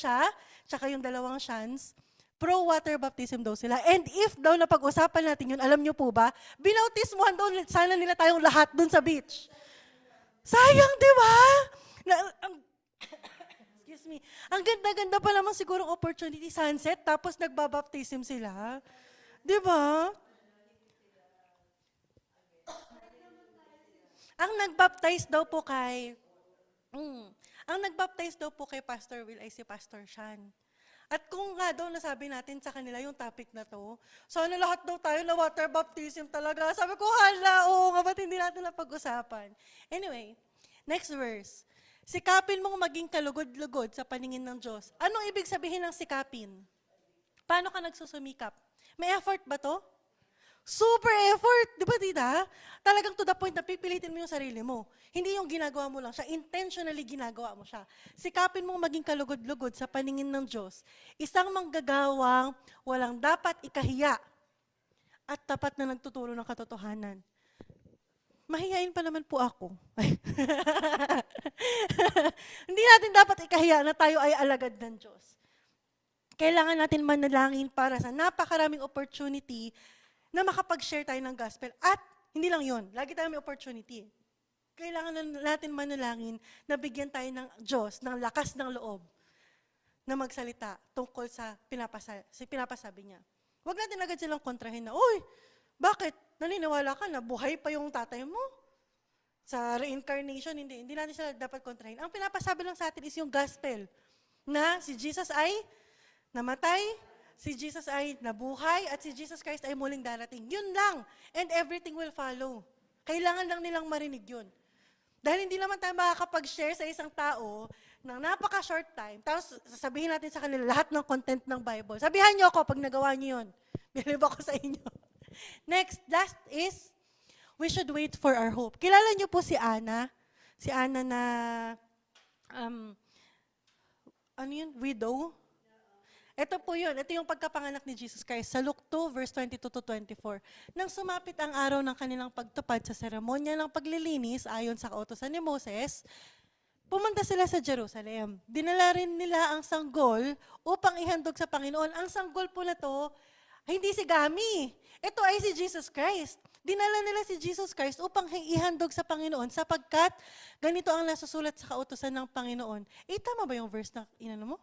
A: tsaka yung dalawang chance, pro-water baptism daw sila. And if daw napag-usapan natin yun, alam niyo po ba, binautismuhan daw sana nila tayong lahat dun sa beach. Sayang, di ba? Excuse me. Ang ganda-ganda pa naman sigurong opportunity, sunset, tapos nagbabaptism sila. Di ba? Ang nagbaptize daw po kay Pastor Will ay si Pastor Sean. At kung nga daw nasabi natin sa kanila yung topic na to, sana lahat daw tayo na water baptism talaga. Sabi ko, oo nga, ba't hindi natin napag-usapan? Anyway, next verse. Sikapin mong maging kalugod-lugod sa paningin ng Diyos. Anong ibig sabihin ng sikapin? Paano ka nagsusumikap? May effort ba to? Super effort, di ba tita? Talagang to the point na pipilitin mo yung sarili mo. Hindi yung ginagawa mo lang siya, intentionally ginagawa mo siya. Sikapin mong maging kalugod-lugod sa paningin ng Diyos. Isang manggagawang walang dapat ikahiya at tapat na nagtuturo ng katotohanan. Mahihain pa naman po ako. Hindi natin dapat ikahiya na tayo ay alagad ng Diyos. Kailangan natin manalangin para sa napakaraming opportunity na makapag-share tayo ng gospel. At hindi lang yun, lagi tayo may opportunity. Kailangan natin manalangin na bigyan tayo ng Diyos, ng lakas ng loob na magsalita tungkol sa pinapasabi niya. Huwag natin agad silang kontrahin na, uy, bakit? Naniniwala ka na buhay pa yung tatay mo? Sa reincarnation, hindi natin sila dapat kontrahin. Ang pinapasabi lang sa atin is yung gospel na si Jesus ay namatay, si Jesus ay nabuhay, at si Jesus Christ ay muling darating. Yun lang. And everything will follow. Kailangan lang nilang marinig yun. Dahil hindi naman tayo makakapag-share sa isang tao ng napaka-short time, tapos sasabihin natin sa kanila lahat ng content ng Bible. Sabihan niyo ako pag nagawa niyo yun. Bilib ako sa inyo. Next, last is, we should wait for our hope. Kilala niyo po si Ana? Si Ana na, widow? Ito po yun. Ito yung pagkapanganak ni Jesus Christ sa Luke 2, verse 22 to 24. Nang sumapit ang araw ng kanilang pagtupad sa seremonya ng paglilinis ayon sa kautusan ni Moses, pumunta sila sa Jerusalem. Dinala rin nila ang sanggol upang ihandog sa Panginoon. Ang sanggol po na to, hindi si Gami. Ito ay si Jesus Christ. Dinala nila si Jesus Christ upang ihandog sa Panginoon sapagkat ganito ang nasusulat sa kautusan ng Panginoon. Tama ba yung verse na inano mo?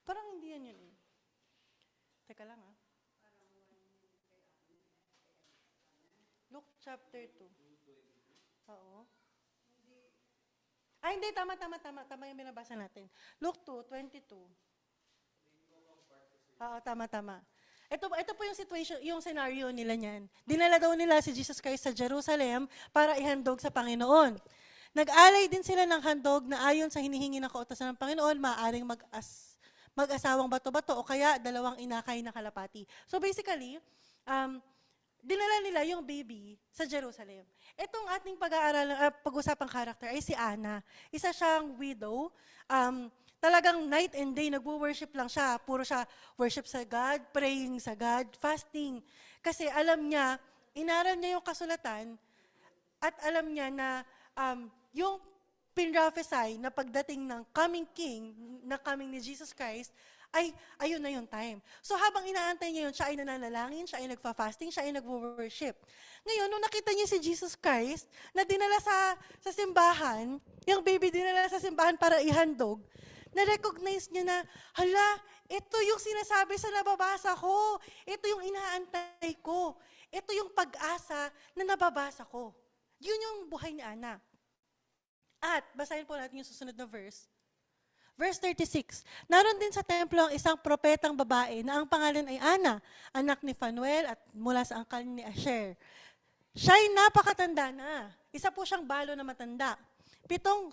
A: Parang hindi yan yun eh. Teka lang ah. Luke chapter 2. Oo. Hindi. Tama yung binabasa natin. Luke 2:22. Oo, tama. Ito po yung situation, yung scenario nila niyan. Dinala daw nila si Jesus Christ sa Jerusalem para ihandog sa Panginoon. Nag-alay din sila ng handog na ayon sa hinihingi ng kautusan ng Panginoon, maaaring mag-asawang bato-bato o kaya dalawang inakay na kalapati. So basically, dinala nila yung baby sa Jerusalem. Itong ating pag-usapang character ay si Ana. Isa siyang widow. Talagang night and day nagwo-worship lang siya. Puro siya worship sa God, praying sa God, fasting. Kasi alam niya, inaral niya yung kasulatan at alam niya na yung pinrophesy na pagdating ng coming King, na coming ni Jesus Christ, ay ayun na yung time. So habang inaantay niya yun, siya ay nananalangin, siya ay nagfa-fasting, siya ay nagwo-worship. Ngayon, nung nakita niya si Jesus Christ, na dinala sa simbahan, yung baby dinala sa simbahan para ihandog, na-recognize niya na, hala, ito yung sinasabi sa nababasa ko. Ito yung inaantay ko. Ito yung pag-asa na nababasa ko. Yun yung buhay ni Ana. At, basahin po natin yung susunod na verse. Verse 36, naroon din sa templo ang isang propetang babae na ang pangalan ay Ana, anak ni Phanuel at mula sa angkan ni Asher. Siya'y napakatanda na. Isa po siyang balo na matanda.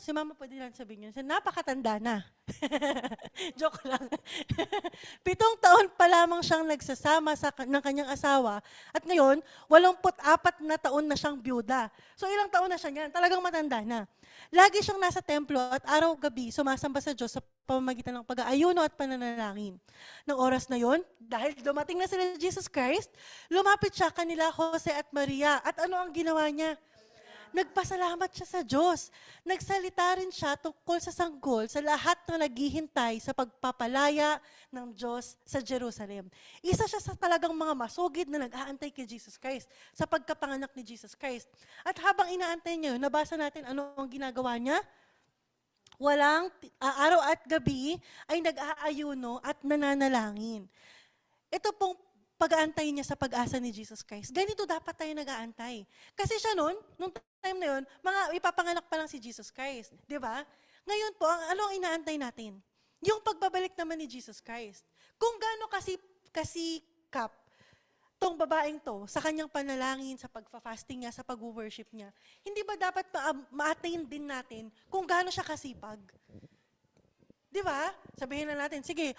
A: Si mama pwede lang sabihin yun, napakatanda na. Joke lang. 7 taon pa lamang siyang nagsasama ng kanyang asawa at ngayon, 84 na taon na siyang byuda. So ilang taon na siya niyan? Talagang matanda na. Lagi siyang nasa templo at araw-gabi sumasamba sa Diyos sa pamamagitan ng pag-aayuno at pananalangin. Ng oras na yon, dahil dumating na sila Jesus Christ, lumapit siya kanila Jose at Maria. At ano ang ginawa niya? Nagpasalamat siya sa Diyos. Nagsalita rin siya tungkol sa sanggol sa lahat na naghihintay sa pagpapalaya ng Diyos sa Jerusalem. Isa siya sa talagang mga masugid na nag-aantay kay Jesus Christ, sa pagkapanganak ni Jesus Christ. At habang inaantay niya yun, nabasa natin ano ang ginagawa niya? Araw at gabi ay nag-aayuno at nananalangin. Ito pong pag-aantay niya sa pag-asa ni Jesus Christ. Ganito dapat tayo nag-aantay. Kasi siya nung time na yun, ipapanganak pa lang si Jesus Christ. Di ba? Ngayon po, ano ang inaantay natin? Yung pagbabalik naman ni Jesus Christ. Kung gaano kasikap tong babaeng to sa kanyang panalangin, sa pagfa-fasting niya, sa pag-worship niya, hindi ba dapat ma-attain din natin kung gaano siya kasipag? Di ba? Sabihin na natin, sige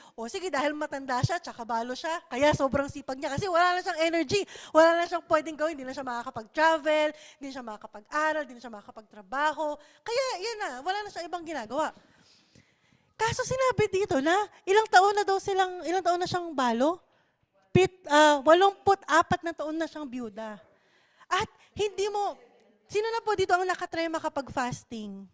A: dahil matanda siya, tsaka balo siya, kaya sobrang sipag niya kasi wala na siyang energy, wala na siyang pwedeng gawin, hindi na siya makakapag-travel, hindi na siya makakapag-aral, hindi na siya makakapag-trabaho, kaya yan na, wala na siyang ibang ginagawa. Kaso sinabi dito na, ilang taon na siyang balo? 84 na taon na siyang byuda. At sino na po dito ang nakatry makapag-fasting?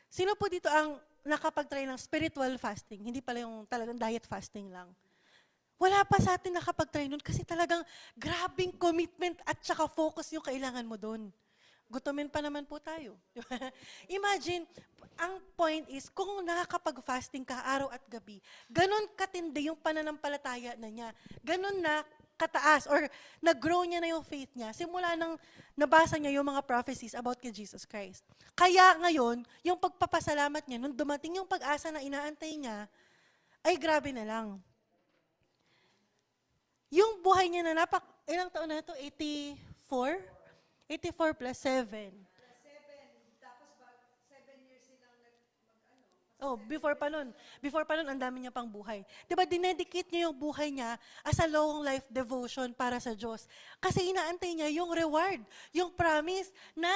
A: Sino po dito ang nakapag-try ng spiritual fasting? Hindi pala yung talagang diet fasting lang. Wala pa sa atin nakapag-try nun kasi talagang grabing commitment at saka focus yung kailangan mo doon. Gutomin pa naman po tayo. Imagine, ang point is, kung nakakapag-fasting ka araw at gabi, ganun katindi yung pananampalataya na niya. Ganun na kataas or nag-grow niya na yung faith niya simula nang nabasa niya yung mga prophecies about kay Jesus Christ. Kaya ngayon, yung pagpapasalamat niya, nung dumating yung pag-asa na inaantay niya, ay grabe na lang. Yung buhay niya na ilang taon na ito? 84? 84 plus 7. Oh, before pa nun, ang dami niya pang buhay. Diba, dinedicate niya yung buhay niya as a long life devotion para sa Diyos. Kasi inaantay niya yung reward, yung promise na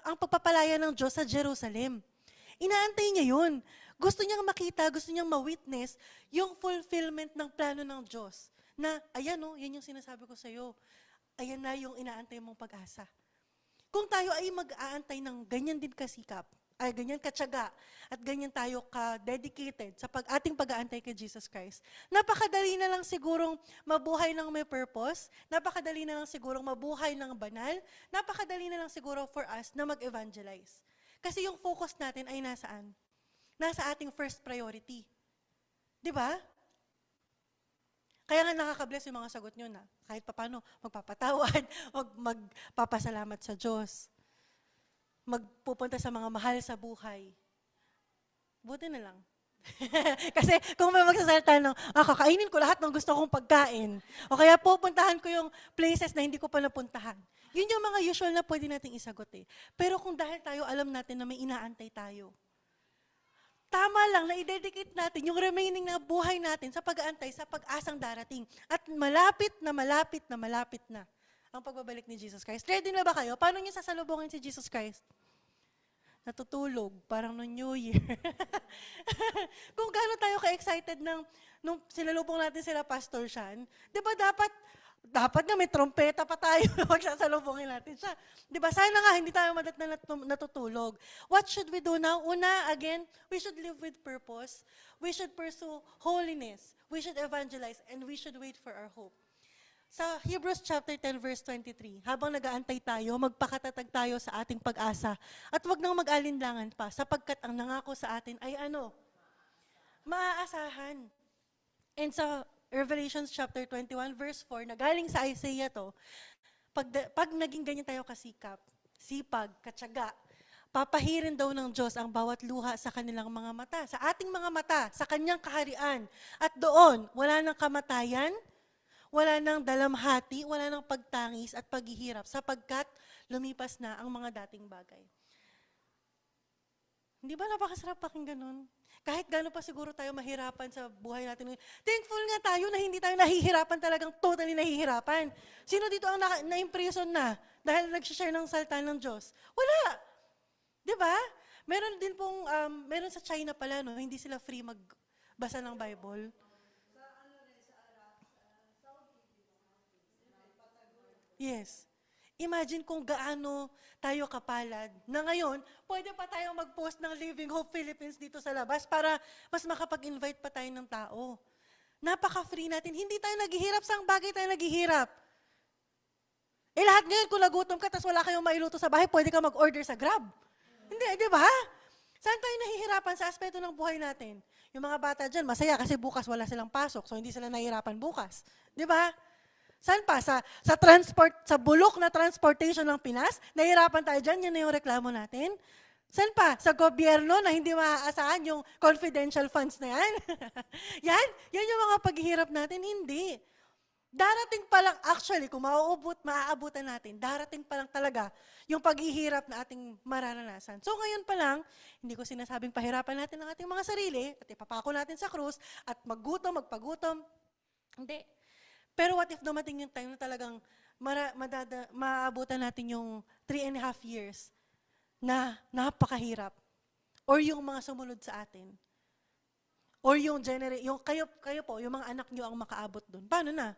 A: ang pagpapalaya ng Diyos sa Jerusalem. Inaantay niya yun. Gusto niyang makita, gusto niyang ma-witness yung fulfillment ng plano ng Diyos. Na, ayan yan yung sinasabi ko sa'yo. Ayan na yung inaantay mong pag-asa. Kung tayo ay mag-aantay ng ganyan din kasikap, ay ganyan katyaga, at ganyan tayo ka-dedicated sa ating pag-aantay kay Jesus Christ, napakadali na lang sigurong mabuhay ng may purpose, napakadali na lang sigurong mabuhay ng banal, napakadali na lang siguro for us na mag-evangelize. Kasi yung focus natin ay nasaan? Nasa ating first priority. Di ba? Kaya nga nakaka-bless yung mga sagot nyo na kahit papano magpapatawad, magpapasalamat sa Diyos, magpupunta sa mga mahal sa buhay. Buti na lang. Kasi kung may magsasalita ng, kakainin ko lahat ng gusto kong pagkain, o kaya pupuntahan ko yung places na hindi ko pa napuntahan. Yun yung mga usual na pwede nating isagot eh. Pero kung dahil tayo alam natin na may inaantay tayo, tama lang na i-dedicate natin yung remaining na buhay natin sa pag-aantay, sa pag-asang darating. At malapit na ang pagbabalik ni Jesus Christ. Ready na ba kayo? Paano niyo sasalubungin si Jesus Christ? Natutulog, parang no New Year. Kung gaano tayo ka-excited nung sinalubong natin sila Pastor Sean, di ba dapat nga may trompeta pa tayo na magsasalubungin natin siya. Di ba? Sana nga hindi tayo natutulog. What should we do now? Una, again, we should live with purpose. We should pursue holiness. We should evangelize and we should wait for our hope. Sa Hebrews chapter 10 verse 23, habang nag-aantay tayo, magpakatatag tayo sa ating pag-asa at wag nang mag-alinlangan pa sapagkat ang nangako sa atin ay maaasahan. And sa Revelation chapter 21 verse 4, na galing sa Isaiah to, pag naging ganyan tayo kasikap, sipag, katyaga, papahirin daw ng Diyos ang bawat luha sa kanilang mga mata, sa ating mga mata, sa kanyang kaharian. At doon, wala nang kamatayan, wala nang dalamhati, wala nang pagtangis at paghihirap sapagkat lumipas na ang mga dating bagay. Hindi ba napakasarap pakinggan nun? Kahit gano'n pa siguro tayo mahirapan sa buhay natin. Thankful nga tayo na hindi tayo nahihirapan, talagang totally nahihirapan. Sino dito ang na-imprison na dahil nag-share ng salita ng Diyos? Wala. Di ba? Meron din pong, meron sa China pala, no, hindi sila free magbasa ng Bible. Yes. Imagine kung gaano tayo kapalad na ngayon, pwede pa tayong mag-post ng Living Hope Philippines dito sa labas para mas makapag-invite pa tayo ng tao. Napaka-free natin. Hindi tayo naghihirap. Saang bagay tayo naghihirap? Lahat ngayon, kung nagutom ka, tas wala kayong mailuto sa bahay, pwede ka mag-order sa Grab. Hindi, di ba? Saan tayo nahihirapan sa aspeto ng buhay natin? Yung mga bata dyan, masaya kasi bukas wala silang pasok, so hindi sila nahihirapan bukas. Di ba? Saan pa? Sa transport, sa bulok na transportation ng Pinas, nahihirapan tayo dyan, yan na yung reklamo natin. Saan pa? Sa gobyerno na hindi maaasahan yung confidential funds na yan. yan yung mga paghihirap natin, hindi. Darating pa lang, actually, kung maaabutan natin, darating pa lang talaga yung paghihirap na ating mararanasan. So ngayon pa lang, hindi ko sinasabing pahirapan natin ang ating mga sarili at ipapako natin sa krus at maggutom, magpagutom. Hindi. Pero what if dumating yung time na talagang maaabutan natin yung 3.5 years na napakahirap or yung mga sumunod sa atin or yung kayo po, yung mga anak nyo ang makaabot dun. Paano na?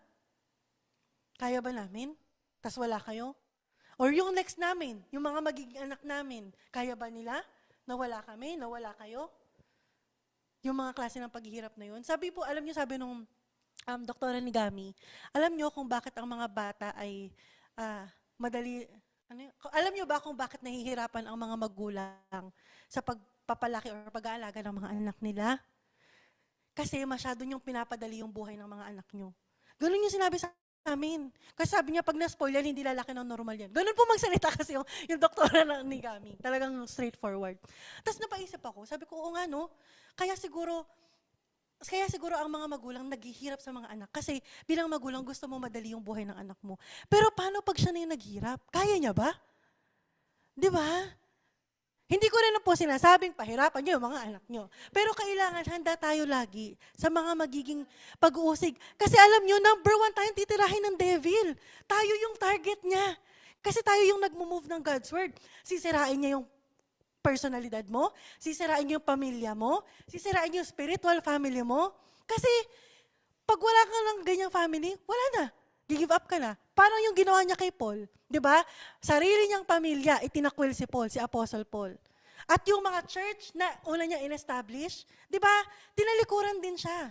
A: Kaya ba namin? Tas wala kayo? Or yung next namin, yung mga magiging anak namin, kaya ba nila? Nawala kami? Nawala kayo? Yung mga klase ng paghihirap na yun. Sabi po, alam niyo, sabi nung Doktora ni Gami, alam niyo kung bakit ang mga bata ay alam niyo ba kung bakit nahihirapan ang mga magulang sa pagpapalaki o pag-aalaga ng mga anak nila? Kasi masyado niyong pinapadali yung buhay ng mga anak niyo. Ganun yung sinabi sa amin. Kasi sabi niya, pag na-spoiler, hindi lalaki ng normal yan. Ganun po magsalita kasi yung doktora ni Gami. Talagang straightforward. Tapos napaisip ako, sabi ko, oo nga no, kaya siguro ang mga magulang naghihirap sa mga anak. Kasi bilang magulang, gusto mo madali yung buhay ng anak mo. Pero paano pag siya na yung naghirap? Kaya niya ba? Di ba? Hindi ko rin po sinasabing pahirapan niyo yung mga anak niyo. Pero kailangan handa tayo lagi sa mga magiging pag-uusig. Kasi alam niyo, number 1 tayong titirahin ng devil. Tayo yung target niya. Kasi tayo yung nagmo-move ng God's word. Sisirain niya yung personalidad mo, sisirain yung pamilya mo, sisirain yung spiritual family mo. Kasi pag wala ka ng ganyang family, wala na. Give up ka na. Parang yung ginawa niya kay Paul. Di ba? Sarili niyang pamilya, itinakwil si Paul, si Apostle Paul. At yung mga church na una niya in-establish, di ba? Tinalikuran din siya.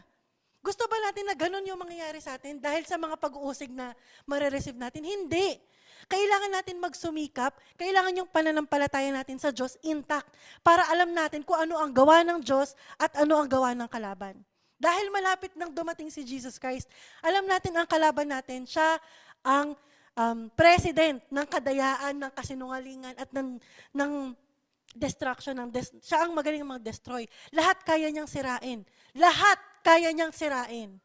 A: Gusto ba natin na ganun yung mangyayari sa atin dahil sa mga pag-uusig na marireceive natin? Hindi. Kailangan natin magsumikap, kailangan yung pananampalataya natin sa Diyos intact para alam natin kung ano ang gawa ng Diyos at ano ang gawa ng kalaban. Dahil malapit nang dumating si Jesus Christ, alam natin ang kalaban natin, siya ang president ng kadayaan, ng kasinungalingan at ng destruction. Siya ang magaling mag-destroy. Lahat kaya niyang sirain. Lahat kaya niyang sirain.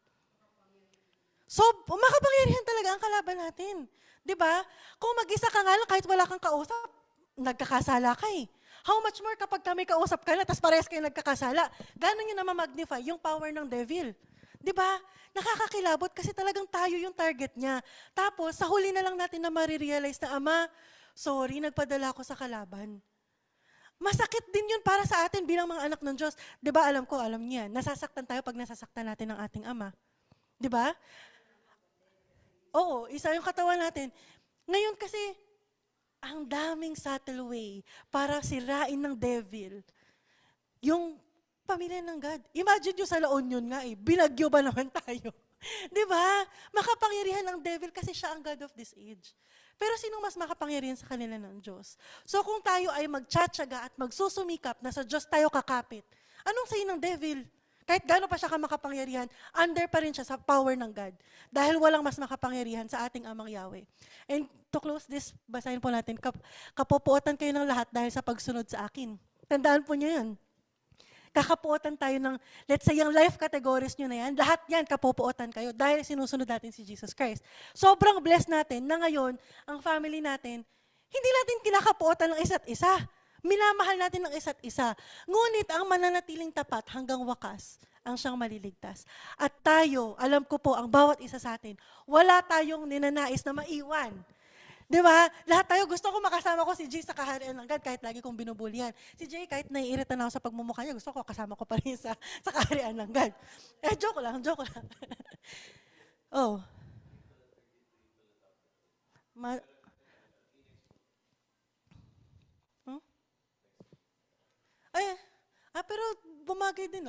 A: So, makapangyarihan talaga ang kalaban natin. Diba? Kung mag-isa ka nga lang, kahit wala kang kausap, nagkakasala ka eh. How much more kapag may kausap ka na, tapos parehas kayo nagkakasala. Gano'n yun na ma-magnify yung power ng devil. Diba? Nakakakilabot kasi talagang tayo yung target niya. Tapos, sa huli na lang natin na marirealize na, Ama, sorry, nagpadala ako sa kalaban. Masakit din yun para sa atin bilang mga anak ng Diyos. Diba, alam niyo yan. Nasasaktan tayo pag nasasaktan natin ng ating Ama. Diba? Oo, isa yung katawan natin. Ngayon kasi, ang daming subtle way para sirain ng devil yung pamilya ng God. Imagine nyo sa La Union nga binagyo ba naman tayo? Di ba? Makapangyarihan ng devil kasi siya ang God of this age. Pero sinong mas makapangyarihan sa kanila ng Diyos? So kung tayo ay magtsatsaga at magsusumikap na sa Diyos tayo kakapit, anong say ng devil? Kahit gaano pa siya makapangyarihan, under pa rin siya sa power ng God. Dahil walang mas makapangyarihan sa ating Amang Yahweh. And to close this, basahin po natin, kapopuotan kayo ng lahat dahil sa pagsunod sa akin. Tandaan po niyo yun. Kakapuotan tayo ng, let's say, yung life categories nyo na yan, lahat yan kapupuotan kayo dahil sinusunod natin si Jesus Christ. Sobrang blessed natin na ngayon, ang family natin, hindi natin kinakapuotan ng isa't isa. Minamahal natin ng isa't isa. Ngunit ang mananatiling tapat hanggang wakas, ang siyang maliligtas. At tayo, alam ko po, ang bawat isa sa atin, wala tayong ninanais na maiwan. Di ba? Lahat tayo gusto ko makasama ko si Jay sa kaharian ng God kahit lagi kong binubulyan. Si Jay kahit naiirita na ako sa pagmumukha niya, gusto ko kasama ko pa rin sa kaharian ng God. Joke lang, joke lang. Oh. Hmm? Ay, pero bumagay din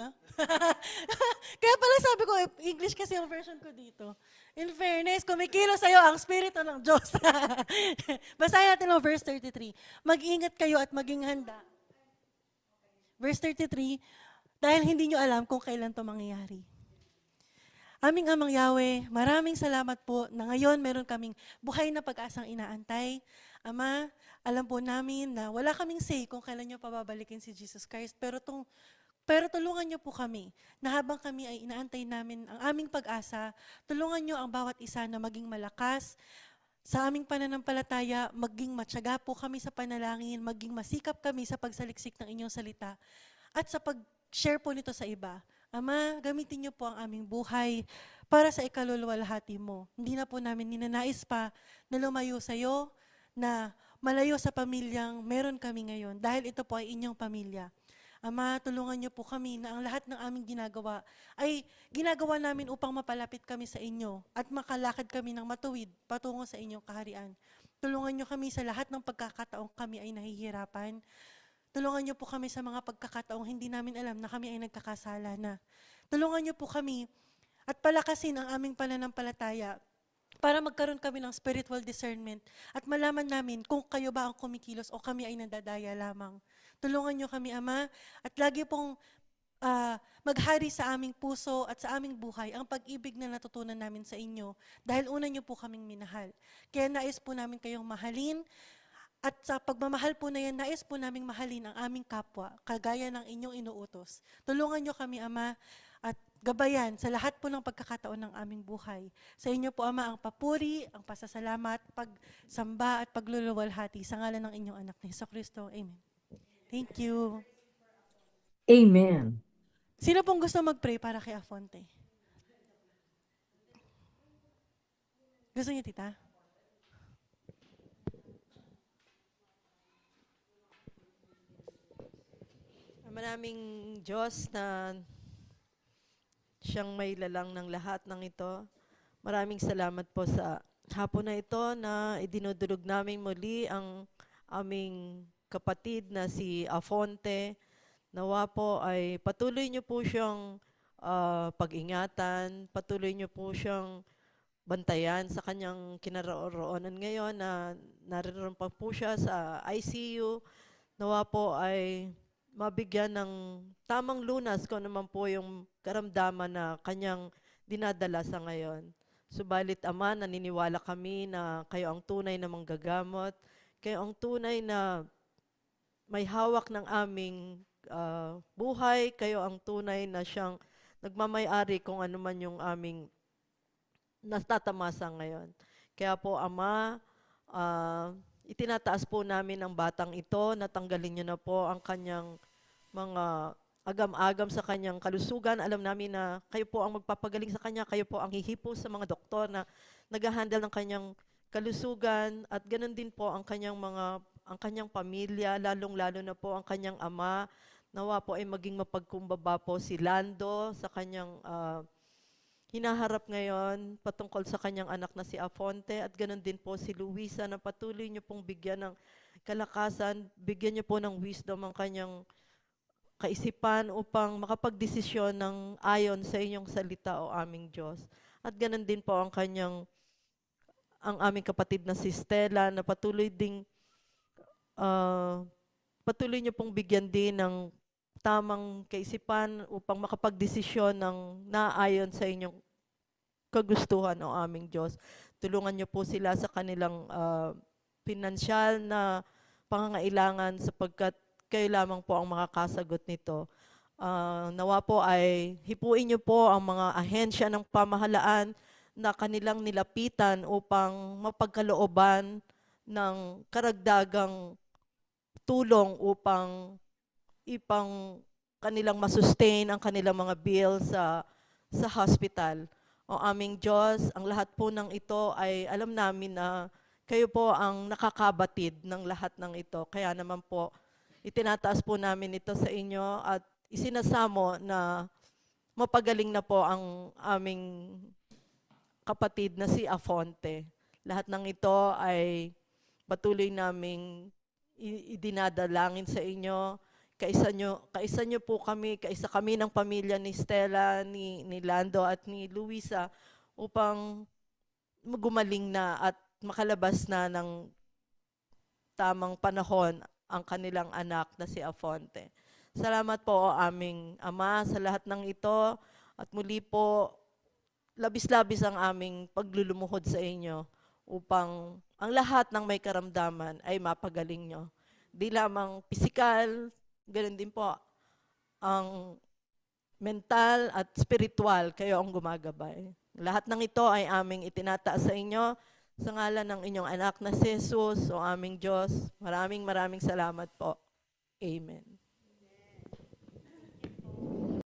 A: Kaya pala sabi ko, English kasi yung version ko dito. In fairness, kumikilos sa'yo ang Espiritu ng Diyos. Basahin natin ang verse 33. Mag-ingat kayo at maging handa. Verse 33, dahil hindi nyo alam kung kailan ito mangyayari. Aming Amang Yahweh, maraming salamat po na ngayon meron kaming buhay na pag-asang inaantay. Ama, alam po namin na wala kaming say kung kailan nyo pababalikin si Jesus Christ, pero tulungan nyo po kami na habang kami ay inaantay namin ang aming pag-asa, tulungan nyo ang bawat isa na maging malakas, sa aming pananampalataya, maging matyaga po kami sa panalangin, maging masikap kami sa pagsaliksik ng inyong salita, at sa pag-share po nito sa iba. Ama, gamitin niyo po ang aming buhay para sa ikaluluwalhati mo. Hindi na po namin ninanais pa na lumayo sa iyo, na malayo sa pamilyang meron kami ngayon, dahil ito po ay inyong pamilya. Ama, tulungan niyo po kami na ang lahat ng aming ginagawa ay ginagawa namin upang mapalapit kami sa inyo at makalakad kami ng matuwid patungo sa inyong kaharian. Tulungan niyo kami sa lahat ng pagkakataong kami ay nahihirapan. Tulungan niyo po kami sa mga pagkakataong hindi namin alam na kami ay nagkakasala na. Tulungan niyo po kami at palakasin ang aming pananampalataya para magkaroon kami ng spiritual discernment at malaman namin kung kayo ba ang kumikilos o kami ay nandadaya lamang. Tulungan niyo kami, Ama, at lagi pong maghari sa aming puso at sa aming buhay ang pag-ibig na natutunan namin sa inyo dahil una niyo po kaming minahal. Kaya nais po namin kayong mahalin. At sa pagmamahal po na yan, nais po naming mahalin ang aming kapwa, kagaya ng inyong inuutos. Tulungan niyo kami, Ama, at gabayan sa lahat po ng pagkakataon ng aming buhay. Sa inyo po, Ama, ang papuri, ang pasasalamat, pagsamba at pagluluwalhati sa ngalan ng inyong anak na Jesucristo. Amen. Thank you.
C: Amen.
A: Sino pong gusto mag-pray para kay Afonte? Gusto niyo, tita?
D: Maraming Diyos na siyang may lalang ng lahat ng ito. Maraming salamat po sa hapon na ito na idinudulog namin muli ang aming kapatid na si Afonte. Nawa po ay patuloy niyo po siyang pag-ingatan, patuloy niyo po siyang bantayan sa kanyang kinaroroonan ngayon na nariroon pa po siya sa ICU. Nawa po ay mabigyan ng tamang lunas kung naman po yung karamdaman na kanyang dinadala sa ngayon. Subalit, Ama, naniniwala kami na kayo ang tunay na manggagamot, kayo ang tunay na may hawak ng aming buhay, kayo ang tunay na siyang nagmamay-ari kung ano man yung aming natatamasa ngayon. Kaya po, Ama, itinataas po namin ang batang ito, natanggalin niyo na po ang kanyang mga agam-agam sa kanyang kalusugan. Alam namin na kayo po ang magpapagaling sa kanya, kayo po ang hihipo sa mga doktor na nag-handle ng kanyang kalusugan at ganun din po ang kanyang pamilya, lalong-lalo na po ang kanyang ama. Nawa po ay maging mapagkumbaba po si Lando sa kanyang hinaharap ngayon patungkol sa kanyang anak na si Afonte at ganoon din po si Luisa na patuloy niyo pong bigyan ng kalakasan, bigyan niyo po ng wisdom ang kanyang kaisipan upang makapagdesisyon ng ayon sa inyong salita o aming Diyos. At ganoon din po ang aming kapatid na si Stella na patuloy niyo pong bigyan din ng tamang kaisipan upang makapagdesisyon ng naayon sa inyong kagustuhan o aming Diyos. Tulungan niyo po sila sa kanilang pinansyal na pangangailangan sapagkat kayo lamang po ang makakasagot nito. Nawa po ay hipuin niyo po ang mga ahensya ng pamahalaan na kanilang nilapitan upang mapagkalooban ng karagdagang tulong upang ipang kanilang masustain ang kanilang mga bills sa hospital. O aming Diyos, ang lahat po ng ito ay alam namin na kayo po ang nakakabatid ng lahat ng ito. Kaya naman po, itinataas po namin ito sa inyo at isinasamo na mapagaling na po ang aming kapatid na si Afonte. Lahat ng ito ay patuloy naming idinadalangin sa inyo. Kaisa nyo po kami, kaisa kami ng pamilya ni Stella, ni Lando at ni Luisa upang gumaling na at makalabas na ng tamang panahon ang kanilang anak na si Afonte. Salamat po aming Ama sa lahat ng ito at muli po labis-labis ang aming paglulumuhod sa inyo upang ang lahat ng may karamdaman ay mapagaling nyo. Di lamang pisikal, ganun din po ang mental at spiritual, kayo ang gumagabay. Lahat ng ito ay aming itinataas sa inyo sa ngalan ng inyong anak na si Jesus, o aming Diyos. Maraming salamat po. Amen.